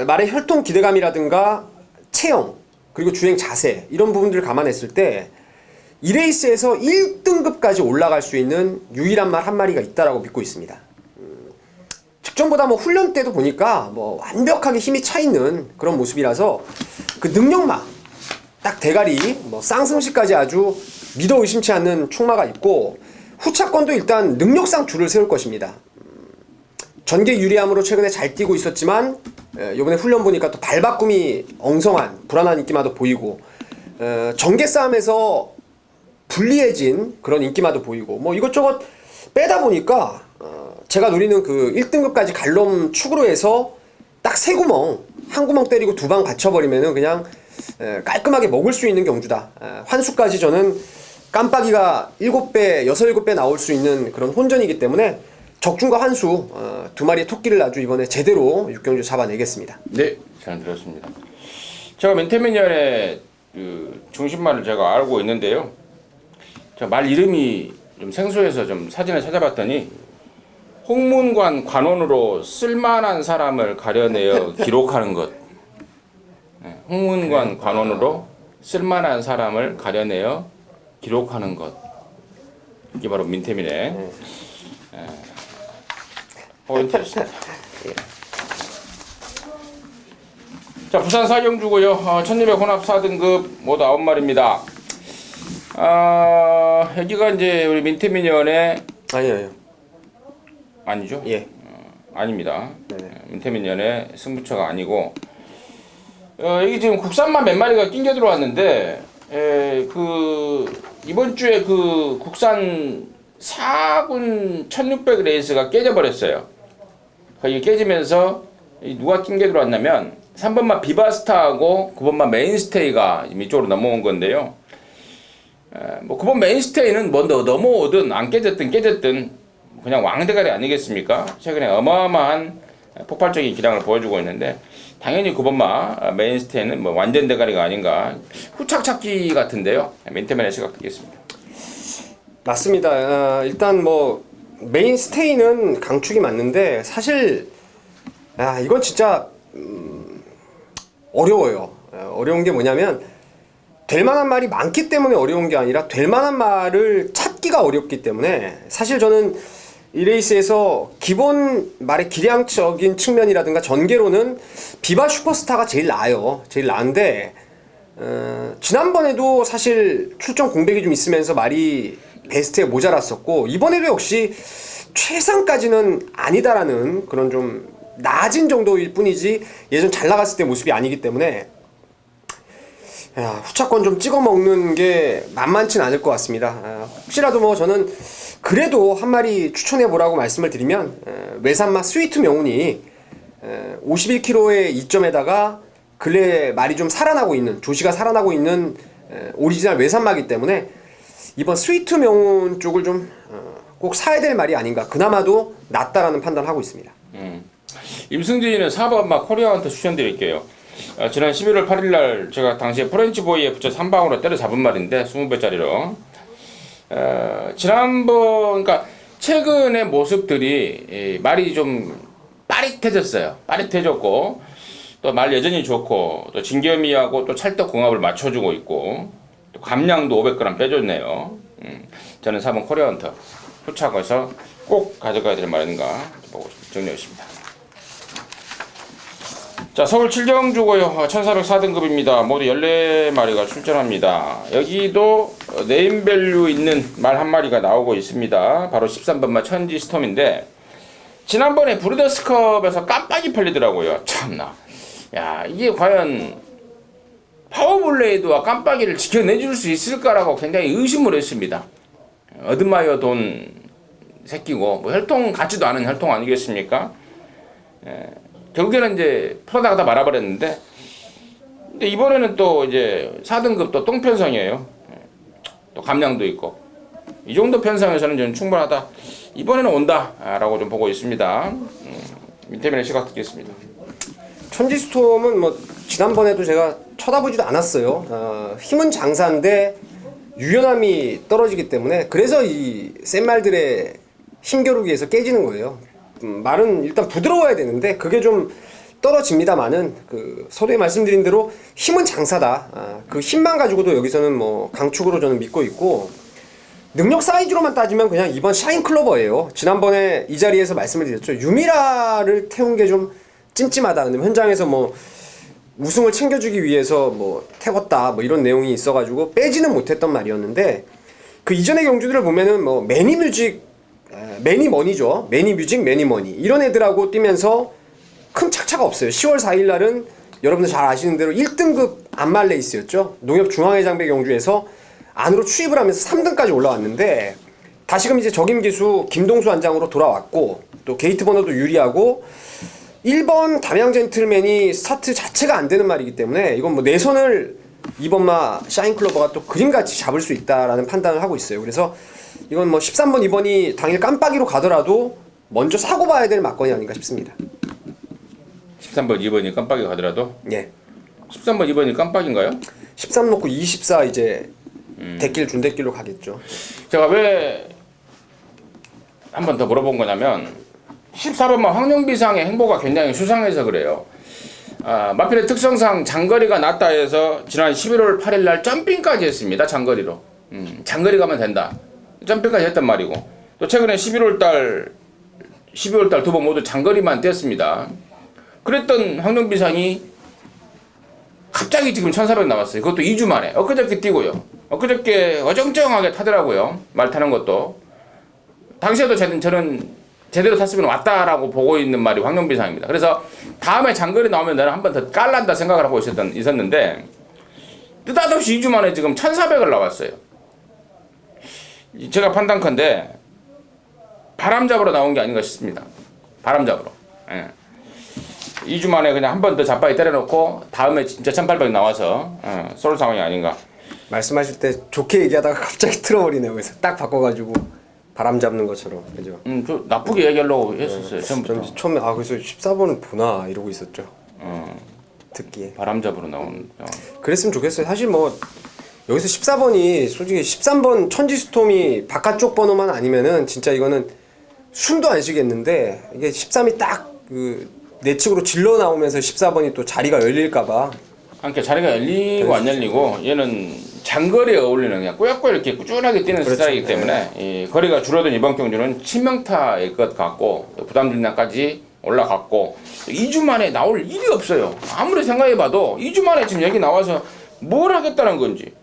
말의 혈통 기대감이라든가 체형, 그리고 주행 자세 이런 부분들을 감안했을 때 이 레이스에서 1등급까지 올라갈 수 있는 유일한 말 한 마리가 있다라고 믿고 있습니다. 직전보다 뭐 훈련 때도 보니까 뭐 완벽하게 힘이 차 있는 그런 모습이라서 그 능력마 딱 대가리 뭐 쌍승시까지 아주 믿어 의심치 않는 충마가 있고 후차권도 일단 능력상 줄을 세울 것입니다. 전개 유리함으로 최근에 잘 뛰고 있었지만 이번에 훈련 보니까 또 발바꿈이 엉성한 불안한 인기마도 보이고 전개 싸움에서 불리해진 그런 인기마도 보이고 뭐 이것저것 빼다 보니까 제가 노리는 그 1등급까지 갈놈 축으로 해서 딱 세 구멍 한 구멍 때리고 두 방 받쳐버리면은 그냥 깔끔하게 먹을 수 있는 경주다. 환수까지 저는 깜빡이가 7배, 6, 7배 나올 수 있는 그런 혼전이기 때문에 적중과 환수 두 마리의 토끼를 아주 이번에 제대로 육경주 잡아내겠습니다. 네, 잘 들었습니다. 제가 멘테미니언의 그 중심말을 제가 알고 있는데요. 제가 말 이름이 좀 생소해서 좀 사진을 찾아봤더니 홍문관 관원으로 쓸만한 사람을 가려내어 기록하는 것. 네, 홍문관 관원으로 쓸만한 사람을 가려내어 기록하는 것. 이게 바로 민태민의 포인트였습니다. 자, 부산 사경주고요. 1200 혼합 4등급 모두 9마리입니다. 여기가 이제 우리 민태민연의 아니에요. 아니죠? 예. 아닙니다. 네네. 민태민연의 승부처가 아니고 여기 지금 국산만 몇 마리가 낑겨 들어왔는데 이번 주에 그 국산 4군 1600 레이스가 깨져버렸어요. 이게 깨지면서 누가 낑겨 들어왔냐면 3번마 비바스타하고 9번마 메인스테이가 이쪽으로 넘어온 건데요. 뭐 9번 메인스테이는 뭐 넘어오든 안 깨졌든 그냥 왕대가리 아니겠습니까? 최근에 어마어마한 폭발적인 기량을 보여주고 있는데 당연히 9번마 메인스테이는 뭐 완전 대가리가 아닌가 후착 찾기 같은데요. 민태면의 시각 듣겠습니다. 맞습니다. 일단 뭐 메인스테이는 강축이 맞는데 사실 이건 진짜 어려워요. 어려운 게 뭐냐면 될 만한 말이 많기 때문에 어려운 게 아니라 될 만한 말을 찾기가 어렵기 때문에 사실 저는 이 레이스에서 기본 말의 기량적인 측면이라든가 전개로는 비바 슈퍼스타가 제일 나아요. 제일 나은데 지난번에도 사실 출전 공백이 좀 있으면서 말이 베스트에 모자랐었고 이번에도 역시 최상까지는 아니다라는 그런 좀 낮은 정도일 뿐이지 예전 잘 나갔을 때 모습이 아니기 때문에 후차권 좀 찍어 먹는 게 만만치 않을 것 같습니다. 혹시라도 뭐 저는 그래도 한 마리 추천해 보라고 말씀을 드리면 외산마 스위트 명운이 51kg의 이점에다가 근래 말이 좀 살아나고 있는 조시가 살아나고 있는 오리지널 외산마기 때문에 이번 스위트 명운 쪽을 좀 꼭 사야 될 말이 아닌가. 그나마도 낫다라는 판단을 하고 있습니다. 임승진이는 4번마 코리아한테 추천드릴게요. 지난 11월 8일날 제가 당시에 프렌치보이에 붙여 3방으로 때려잡은 말인데 20배짜리로 지난번 그러니까 최근의 모습들이 말이 좀 빠릿해졌어요. 빠릿해졌고 또 말 여전히 좋고 또 진겸이하고 또 찰떡궁합을 맞춰주고 있고 또 감량도 500g 빼줬네요. 저는 4번 코리아헌터 후착에서 꼭 가져가야 될 말인가 보고 정리했습니다. 자, 서울 7경주고요. 1404등급입니다. 모두 14마리가 출전합니다. 여기도 네임밸류 있는 말 한 마리가 나오고 있습니다. 바로 13번마 천지 스톰인데 지난번에 브루더스컵에서 깜빡이 팔리더라고요. 참나. 야, 이게 과연 파워블레이드와 깜빡이를 지켜내줄 수 있을까라고 굉장히 의심을 했습니다. 어드마이어 돈 새끼고 뭐 혈통 같지도 않은 혈통 아니겠습니까? 결국에는 이제 풀어다가 다 말아버렸는데 근데 이번에는 또 이제 4등급 또 똥편성이에요. 또 감량도 있고 이 정도 편성에서는 저는 충분하다. 이번에는 온다라고 좀 보고 있습니다. 민태민의 시각 듣겠습니다. 천지스톰은 뭐 지난번에도 제가 쳐다보지도 않았어요. 힘은 장사인데 유연함이 떨어지기 때문에 그래서 이 센 말들의 힘겨루기에서 깨지는 거예요. 말은 일단 부드러워야 되는데 그게 좀 떨어집니다만은 그 서두에 말씀드린 대로 힘은 장사다. 그 힘만 가지고도 여기서는 뭐 강축으로 저는 믿고 있고, 능력 사이즈로만 따지면 그냥 이번 샤인클로버예요. 지난번에 이 자리에서 말씀을 드렸죠. 유미라를 태운 게 좀 찜찜하다. 근데 현장에서 뭐 우승을 챙겨주기 위해서 뭐 태웠다 뭐 이런 내용이 있어가지고 빼지는 못했던 말이었는데, 그 이전의 경주들을 보면은 뭐 매니뮤직, 매니머니죠. 매니뮤직, 매니머니 이런 애들하고 뛰면서 큰 착차가 없어요. 10월 4일 날은 여러분들 잘 아시는 대로 1등급 안말레이스였죠. 농협 중앙회장배 경주에서 안으로 추입을 하면서 3등까지 올라왔는데, 다시금 이제 적임기수 김동수 안장으로 돌아왔고, 또 게이트 번호도 유리하고, 1번 담양 젠틀맨이 스타트 자체가 안 되는 말이기 때문에 이건 뭐 내선을 이번마 샤인클로버가 또 그림같이 잡을 수 있다라는 판단을 하고 있어요. 그래서 이건 뭐 13번 2번이 당일 깜빡이로 가더라도 먼저 사고 봐야 될 막건이 아닌가 싶습니다. 13번 2번이 깜빡이 가더라도? 예. 13번 2번이 깜빡인가요? 13 놓고 24 이제 대길 준대길로 가겠죠. 제가 왜 한 번 더 물어본 거냐면 14번만 황룡비상의 행보가 굉장히 수상해서 그래요. 마필의 특성상 장거리가 낮다 해서 지난 11월 8일 날 점핑까지 했습니다. 장거리로. 장거리 가면 된다. 점핑까지 했단 말이고, 또 최근에 12월 달 두 번 모두 장거리만 뛰었습니다. 그랬던 황룡비상이 갑자기 지금 1400 나왔어요. 그것도 2주 만에. 엊그저께 뛰고요. 엊그저께 어정쩡하게 타더라고요. 말 타는 것도. 당시에도 저는 제대로 탔으면 왔다라고 보고 있는 말이 황룡비상입니다. 그래서 다음에 장거리 나오면 나는 한 번 더 깔란다 생각을 하고 있었는데, 느닷없이 2주 만에 지금 1400을 나왔어요. 제가 판단컨대 바람 잡으러 나온 게 아닌가 싶습니다. 바람 잡으러. 예. 2주 만에 그냥 한 번 더 자빠이 때려놓고 다음에 진짜 1800 나와서 쏠 상황이 아닌가. 말씀하실 때 좋게 얘기하다가 갑자기 틀어버리네요. 그래서 딱 바꿔가지고 바람 잡는 것처럼. 그죠? 저 나쁘게 얘기하려고 했었어요. 처음부터. 처음에 그래서 14번을 보나 이러고 있었죠. 듣기에. 바람 잡으러 나온. 그랬으면 좋겠어요. 사실 뭐 여기서 14번이 솔직히 13번 천지스톰이 바깥쪽 번호만 아니면은 진짜 이거는 숨도 안 쉬겠는데, 이게 13이 딱 그 내측으로 질러 나오면서 14번이 또 자리가 열릴까봐. 그러니까 자리가 열리고 안 열리고, 얘는 장거리에 어울리는 그냥 꾸역꾸역 이렇게 꾸준하게 뛰는 그렇죠. 스타일이기 때문에 이 거리가 줄어든 이번 경주는 치명타일 것 같고, 또 부담 중량까지 올라갔고, 2주 만에 나올 일이 없어요. 아무리 생각해봐도 2주 만에 지금 여기 나와서 뭘 하겠다는 건지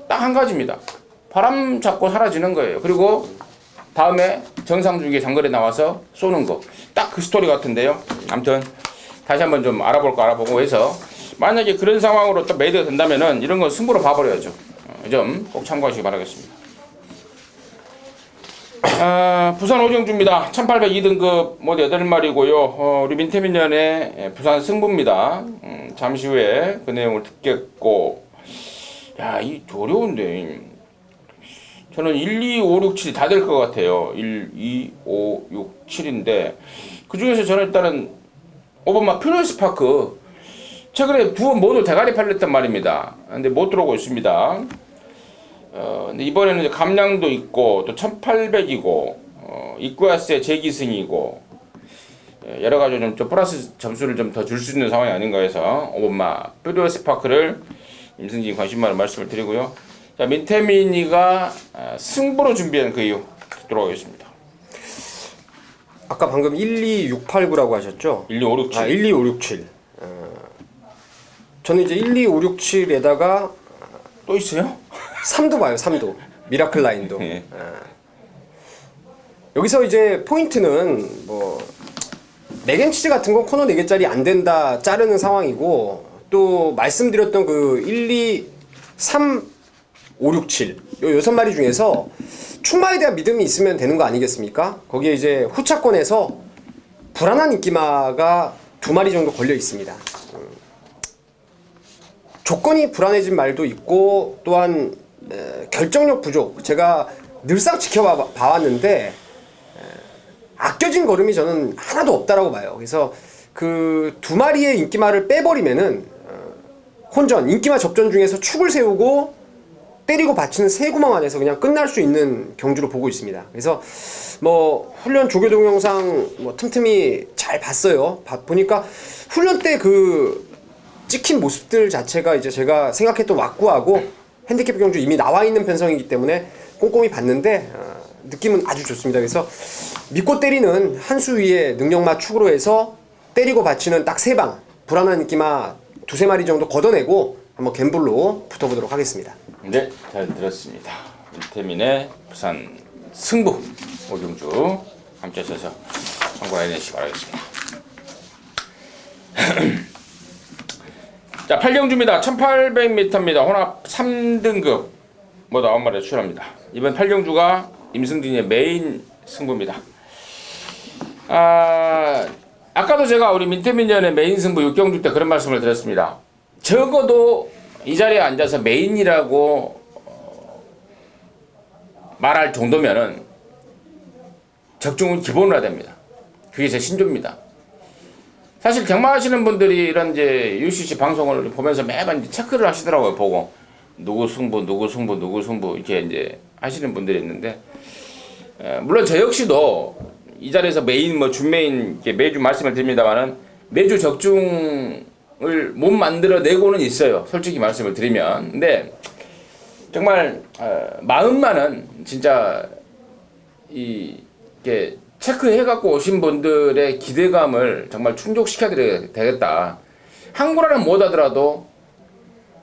딱 한 가지입니다. 바람 잡고 사라지는 거예요. 그리고 다음에 정상주기에 장거리 나와서 쏘는 거. 딱 그 스토리 같은데요. 아무튼 다시 한번 좀 알아보고 해서, 만약에 그런 상황으로 또 메이드가 된다면은 이런 건 승부로 봐버려야죠. 이 점 꼭 참고하시기 바라겠습니다. 부산 오정주입니다. 1800 2등급 모두 8마리고요. 우리 민태민년의 부산 승부입니다. 잠시 후에 그 내용을 듣겠고, 야, 이 어려운데. 저는 1, 2, 5, 6, 7이 다 될 것 같아요. 1, 2, 5, 6, 7인데 그 중에서 저는 일단은 5번마 퓨리스파크 최근에 두 번 모두 대가리 팔렸단 말입니다. 근데 못 들어오고 있습니다. 근데 이번에는 이제 감량도 있고 또 1800이고 이쿠아스의 재기승이고 여러 가지 좀 플러스 점수를 좀 더 줄 수 있는 상황이 아닌가 해서 5번마 퓨리스파크를 임승진 관심만을 말씀을 드리고요. 자, 민태민이가 승부로 준비한 그 이유 듣도록 하겠습니다. 아까 방금 12689라고 하셨죠? 12567. 12567. 저는 이제 12567에다가 또 있어요? 3도 봐요. 3도. 미라클 라인도. 예. 여기서 이제 포인트는 뭐 맥앤치즈 같은 건 코너 4개짜리 안 된다 자르는 상황이고, 또 말씀드렸던 그 1, 2, 3, 5, 6, 7 요 6마리 중에서 충마에 대한 믿음이 있으면 되는 거 아니겠습니까? 거기에 이제 후차권에서 불안한 인기마가 2마리 정도 걸려 있습니다. 조건이 불안해진 말도 있고, 또한 결정력 부족, 제가 늘상 지켜봐왔는데 아껴진 걸음이 저는 하나도 없다라고 봐요. 그래서 그 2마리의 인기마를 빼버리면은 혼전, 인기마 접전 중에서 축을 세우고 때리고 받치는 세 구멍 안에서 그냥 끝날 수 있는 경주로 보고 있습니다. 그래서 뭐 훈련 조교 동영상 뭐 틈틈이 잘 봤어요. 보니까 훈련 때 그 찍힌 모습들 자체가 이제 제가 생각했던 왁구하고 핸디캡 경주 이미 나와 있는 편성이기 때문에 꼼꼼히 봤는데 느낌은 아주 좋습니다. 그래서 믿고 때리는 한 수 위에 능력마 축으로 해서 때리고 받치는 딱 세 방, 불안한 느낌아 두세 마리 정도 걷어내고 한번 갬블로 붙어보도록 하겠습니다. 네, 잘 들었습니다. 민태민의 부산 승부 오경주 함께 하셔서 참고해내시기 바라겠습니다. 자, 8경주입니다. 1800m입니다. 혼합 3등급 모두 9마리 출합니다. 이번 8경주가 임승진의 메인 승부입니다. 아까도 제가 우리 민태민전의 메인 승부 6경주 때 그런 말씀을 드렸습니다. 적어도 이 자리에 앉아서 메인이라고 말할 정도면은 적중은 기본으로 해야 됩니다. 그게 제 신조입니다. 사실 경마하시는 분들이 이런 이제 UCC 방송을 보면서 매번 이제 체크를 하시더라고요. 보고 누구 승부 이렇게 이제 하시는 분들이 있는데, 물론 저 역시도 이 자리에서 메인 뭐 준메인 이렇게 매주 말씀을 드립니다만은 매주 적중을 못 만들어 내고는 있어요. 솔직히 말씀을 드리면. 근데 정말 마음만은 진짜 이게 체크해갖고 오신 분들의 기대감을 정말 충족시켜드려야 되겠다. 한구라는 못하더라도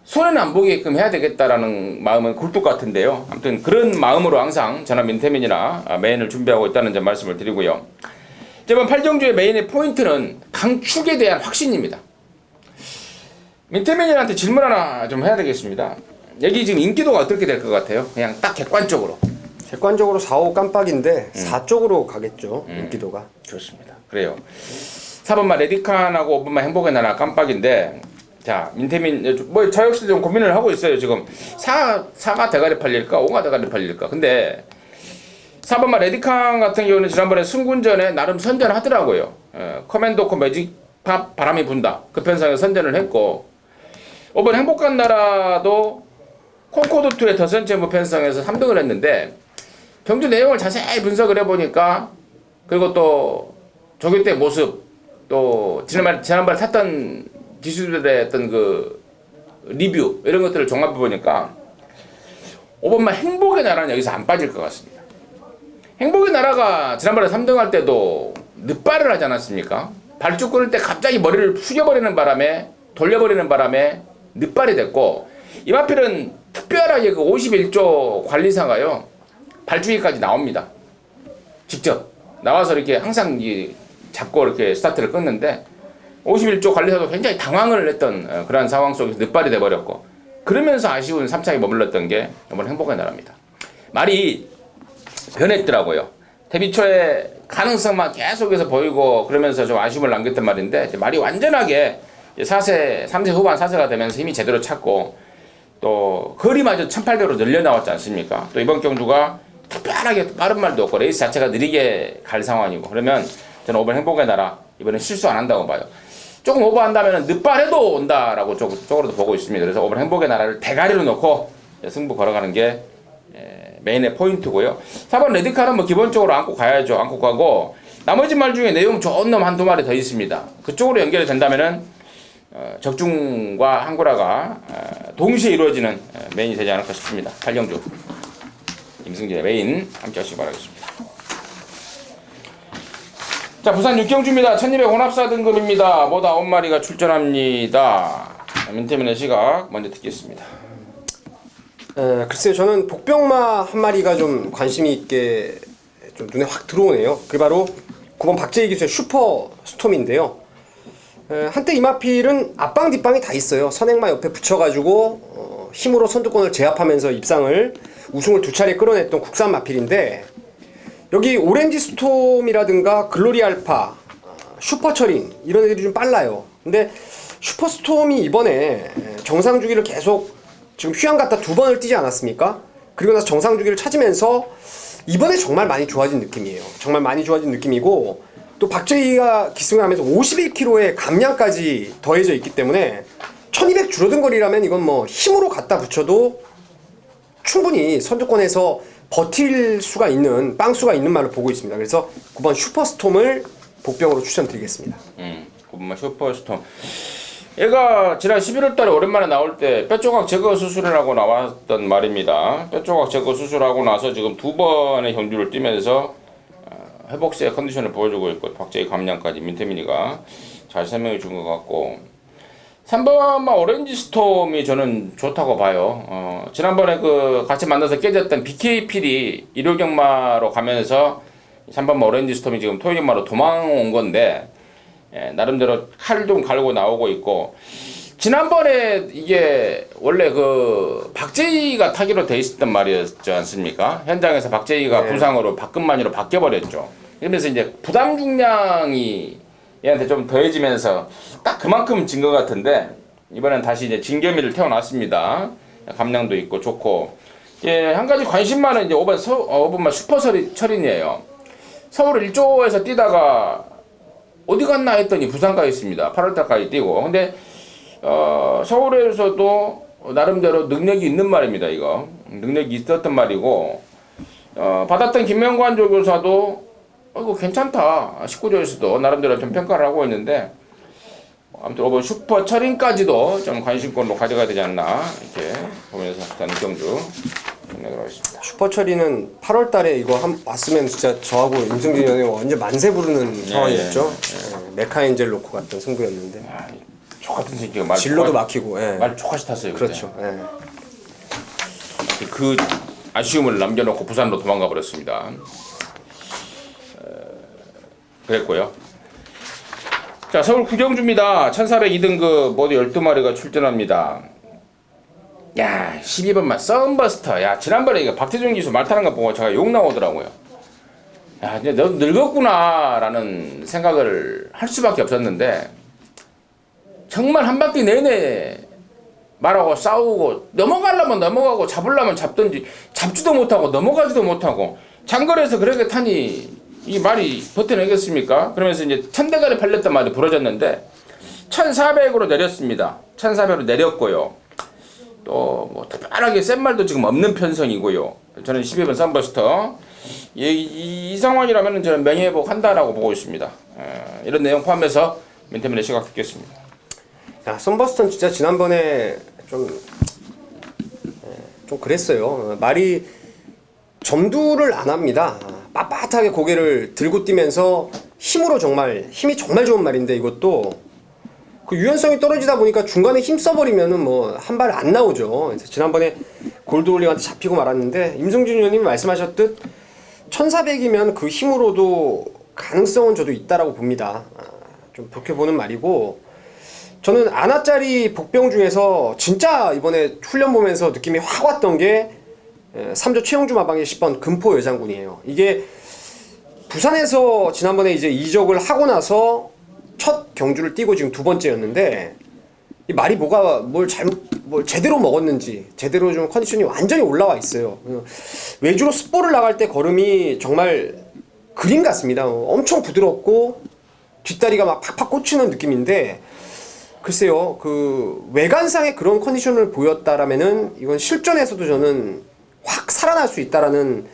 손해는 안 보게끔 해야 되겠다라는 마음은 굴뚝 같은데요. 아무튼 그런 마음으로 항상 저는 민태민이나 메인을 준비하고 있다는 점 말씀을 드리고요. 이번 8경주의 메인의 포인트는 강축에 대한 확신입니다. 민태민이한테 질문 하나 좀 해야 되겠습니다. 여기 지금 인기도가 어떻게 될 것 같아요? 그냥 딱 객관적으로. 객관적으로 4, 5 깜빡인데 4 쪽으로 가겠죠. 인기도가. 좋습니다. 그래요. 4번만 레디칸하고 5번만 행복의 나라 깜빡인데, 자, 민태민 뭐 저 역시 좀 고민을 하고 있어요. 지금 4가 대가리 팔릴까 5가 대가리 팔릴까. 근데 4번만 레디칸 같은 경우는 지난번에 승군전에 나름 선전을 하더라고요. 커맨도코 매직팝 바람이 분다 그 편성에 선전을 했고, 5번 행복한 나라도 콩코드2의 더선체무 편성에서 3등을 했는데, 경주 내용을 자세히 분석을 해보니까, 그리고 또 조교 때 모습, 또 지난번에 탔던 기수들의 어떤 그 리뷰 이런 것들을 종합해 보니까 5번만 행복의 나라는 여기서 안 빠질 것 같습니다. 행복의 나라가 지난번에 3등 할 때도 늦발을 하지 않았습니까? 발쭉 끊을 때 갑자기 머리를 숙여버리는 바람에, 돌려버리는 바람에 늦발이 됐고, 이마필은 특별하게 그 51조 관리사가요 발주기까지 나옵니다. 직접 나와서 이렇게 항상 잡고 이렇게 스타트를 끊는데, 51조 관리사도 굉장히 당황을 했던 그러한 상황 속에서 늦발이 돼버렸고, 그러면서 아쉬운 3차에 머물렀던 게 이번 행복의 나라입니다. 말이 변했더라고요. 데뷔 초에 가능성만 계속해서 보이고 그러면서 좀 아쉬움을 남겼던 말인데, 말이 완전하게 3세 후반 4세가 되면서 힘이 제대로 찼고, 또 거리마저 1800으로 늘려 나왔지 않습니까? 또 이번 경주가 특별하게 빠른 말도 없고 레이스 자체가 느리게 갈 상황이고, 그러면 저는 5번 행복의 나라 이번엔 실수 안 한다고 봐요. 조금 오버한다면 늦발해도 온다라고 쪽으로도 보고 있습니다. 그래서 5번 행복의 나라를 대가리로 놓고 승부 걸어가는 게 메인의 포인트고요. 4번 레디카는 뭐 기본적으로 안고 가야죠. 안고 가고, 나머지 말 중에 내용 좋은 놈 한두 마리 더 있습니다. 그쪽으로 연결이 된다면은 적중과 한구라가 동시에 이루어지는 메인이 되지 않을까 싶습니다. 8경주 임승진의 메인 함께 하시기 바라겠습니다. 자, 부산 6경주입니다. 1200 혼합사 등급입니다. 모두 9마리가 출전합니다. 민태민의 시각 먼저 듣겠습니다. 글쎄요, 저는 복병마 한 마리가 좀 관심이 있게 좀 눈에 확 들어오네요. 그게 바로 9번 박재희 기수의 슈퍼 스톰인데요. 한때 이마필은 앞방 뒷방이 다 있어요. 선행마 옆에 붙여가지고 힘으로 선두권을 제압하면서 입상을 우승을 2차례 끌어냈던 국산 마필인데, 여기 오렌지 스톰이라든가 글로리 알파, 슈퍼처링 이런 애들이 좀 빨라요. 근데 슈퍼스톰이 이번에 정상 주기를 계속 지금 휴양 갔다 2번을 뛰지 않았습니까? 그리고 나서 정상 주기를 찾으면서 이번에 정말 많이 좋아진 느낌이에요. 정말 많이 좋아진 느낌이고, 또 박재희가 기승을 하면서 51kg의 감량까지 더해져 있기 때문에 1200 줄어든 거리라면 이건 뭐 힘으로 갖다 붙여도 충분히 선두권에서 버틸 수가 있는 빵수가 있는 말로 보고 있습니다. 그래서 9번 슈퍼스톰을 복병으로 추천드리겠습니다. 9번 슈퍼스톰. 얘가 지난 11월 달에 오랜만에 나올 때 뼈조각 제거 수술이라고 나왔던 말입니다. 뼈조각 제거 수술하고 나서 지금 2번의 경주를 뛰면서 회복세의 컨디션을 보여주고 있고 박재희 감량까지 민태민이가 잘 설명해 준 것 같고 3번만 오렌지 스톰이 저는 좋다고 봐요. 지난번에 그 같이 만나서 깨졌던 BKPD 일요경마로 가면서 3번만 오렌지 스톰이 지금 토요경마로 도망온 건데 나름대로 칼 좀 갈고 나오고 있고 지난번에 이게 원래 그 박재희가 타기로 돼 있었던 말이었지 않습니까? 현장에서 박재희가 부상으로 박근만이로 바뀌어버렸죠. 그러면서 이제 부담 중량이 얘한테 좀 더해지면서 딱 그만큼 진 것 같은데 이번엔 다시 이제 진겸이를 태워놨습니다. 감량도 있고 좋고 한 가지 관심 많은 이제 5번만 슈퍼철인이에요. 서울 1조에서 뛰다가 어디 갔나 했더니 부산가 있습니다. 8월달까지 뛰고 근데 서울에서도 나름대로 능력이 있는 말입니다. 이거 능력이 있었던 말이고 받았던 김명관 조교사도 이거 괜찮다 19조에서도 나름대로 좀 평가를 하고 있는데 아무튼 5번 슈퍼 철인까지도 좀 관심권으로 가져가야 되지 않나 이렇게 보면서 일단 경주 정리하도록 하겠습니다. 슈퍼철이는 8월달에 이거 왔으면 진짜 저하고 임승진 형이 완전 만세 부르는 상황이었죠. 메카엔젤 놓고 갔던 승부였는데 족같은 새끼가 말 진로도 막히고 말 족같이 탔어요. 그때. 그렇죠. 그 아쉬움을 남겨놓고 부산으로 도망가 버렸습니다. 그랬고요. 자, 서울 구경주입니다. 1402등급 모두 12마리가 출전합니다. 야, 12번만 썬버스터. 야, 지난번에 이거 박태준 기수 말 타는 거 보고 제가 욕 나오더라고요. 야, 이제 너 늙었구나라는 생각을 할 수밖에 없었는데 정말 한 바퀴 내내 말하고 싸우고 넘어가려면 넘어가고 잡으려면 잡든지 잡지도 못하고 넘어가지도 못하고 장거리에서 그렇게 타니 이 말이 버텨내겠습니까? 그러면서 이제 1000대가리 팔렸던 말이 부러졌는데 1400으로 내렸습니다. 1400으로 내렸고요. 또 뭐 특별하게 센 말도 지금 없는 편성이고요. 저는 12번 썬버스터 이 상황이라면 저는 명예회복 한다라고 보고 있습니다. 이런 내용 포함해서 민태민의 시각 듣겠습니다. 야, 썬버스터는 진짜 지난번에 좀 그랬어요. 말이 점두를 안 합니다. 빳빳하게 고개를 들고 뛰면서 힘이 정말 좋은 말인데 이것도 그 유연성이 떨어지다 보니까 중간에 힘 써버리면은 뭐 한 발 안 나오죠. 그래서 지난번에 골드올링한테 잡히고 말았는데 임승준 의원님이 말씀하셨듯 1400이면 그 힘으로도 가능성은 저도 있다라고 봅니다. 좀 좋게 보는 말이고 저는 아나짜리 복병 중에서 진짜 이번에 훈련 보면서 느낌이 확 왔던 게 3조 최영주 마방의 10번 금포 여장군이에요. 이게 부산에서 지난번에 이제 이적을 하고 나서 첫 경주를 뛰고 지금 두 번째였는데 이 말이 뭘 제대로 먹었는지 제대로 좀 컨디션이 완전히 올라와 있어요. 외주로 습보를 나갈 때 걸음이 정말 그림 같습니다. 엄청 부드럽고 뒷다리가 막 팍팍 꽂히는 느낌인데 글쎄요, 그 외관상의 그런 컨디션을 보였다라면은 이건 실전에서도 저는 확 살아날 수 있다라는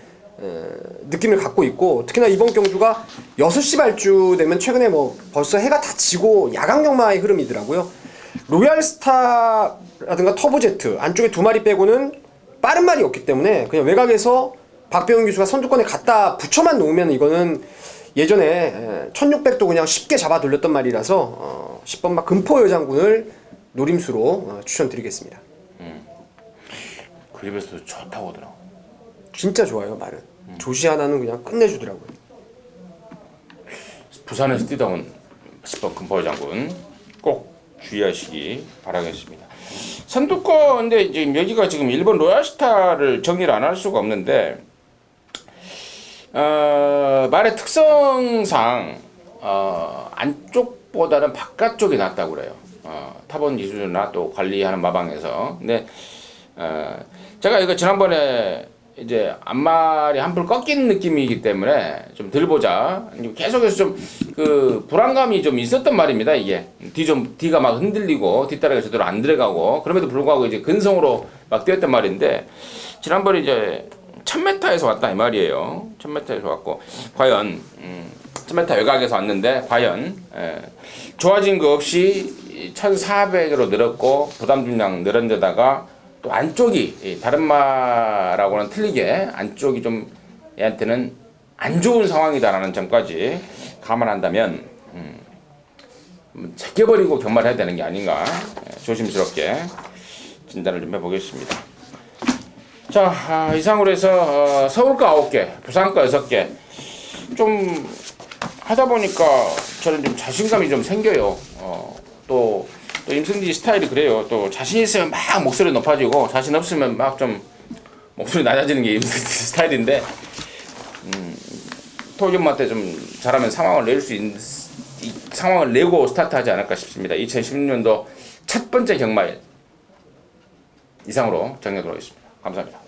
느낌을 갖고 있고 특히나 이번 경주가 6시 발주 되면 최근에 뭐 벌써 해가 다 지고 야광경마의 흐름이더라고요. 로얄스타라든가 터보제트 안쪽에 두 마리 빼고는 빠른 말이 없기 때문에 그냥 외곽에서 박병훈 기수가 선두권에 갖다 붙여만 놓으면 이거는 예전에 1600도 그냥 쉽게 잡아 돌렸던 말이라서 10번 막 금포 여장군을 노림수로 추천드리겠습니다. 그립에서도 좋다고 하더라고. 진짜 좋아요 말은. 조시 하나는 그냥 끝내주더라고요. 부산에서 뛰다 온 10번 금포 장군 꼭 주의하시기 바라겠습니다. 선두권 근데 이제 여기가 지금 일본 로얄스타를 정리를 안 할 수가 없는데 말의 특성상 안쪽보다는 바깥쪽이 낫다고 그래요. 타본 기준이나 또 관리하는 마방에서. 근데 제가 이거 지난번에 이제 앞말이 한풀 꺾이는 느낌이기 때문에 좀 들보자. 계속해서 좀 그 불안감이 좀 있었던 말입니다. 이게 뒤가 막 흔들리고 뒷다리가 제대로 안 들어가고 그럼에도 불구하고 이제 근성으로 막 뛰었단 말인데 지난번에 이제 1000m에서 왔다 이 말이에요. 1000m에서 왔고 과연 1000m 외곽에서 왔는데 과연 좋아진 거 없이 1400으로 늘었고 부담 중량 늘은 데다가 또 안쪽이 다른 말하고는 틀리게 안쪽이 좀 얘한테는 안 좋은 상황이다라는 점까지 감안한다면 제껴버리고 경마를 해야 되는 게 아닌가 조심스럽게 진단을 좀 해보겠습니다. 자, 이상으로 해서 서울과 9개, 부산과 6개 좀 하다 보니까 저는 좀 자신감이 좀 생겨요. 또 임승지 스타일이 그래요. 또 자신 있으면 막 목소리 높아지고 자신 없으면 막 좀 목소리 낮아지는 게 임승지 스타일인데 토지엄마한테 좀 잘하면 상황을 상황을 내고 스타트하지 않을까 싶습니다. 2016년도 첫 번째 경마일 이상으로 정리하도록 하겠습니다. 감사합니다.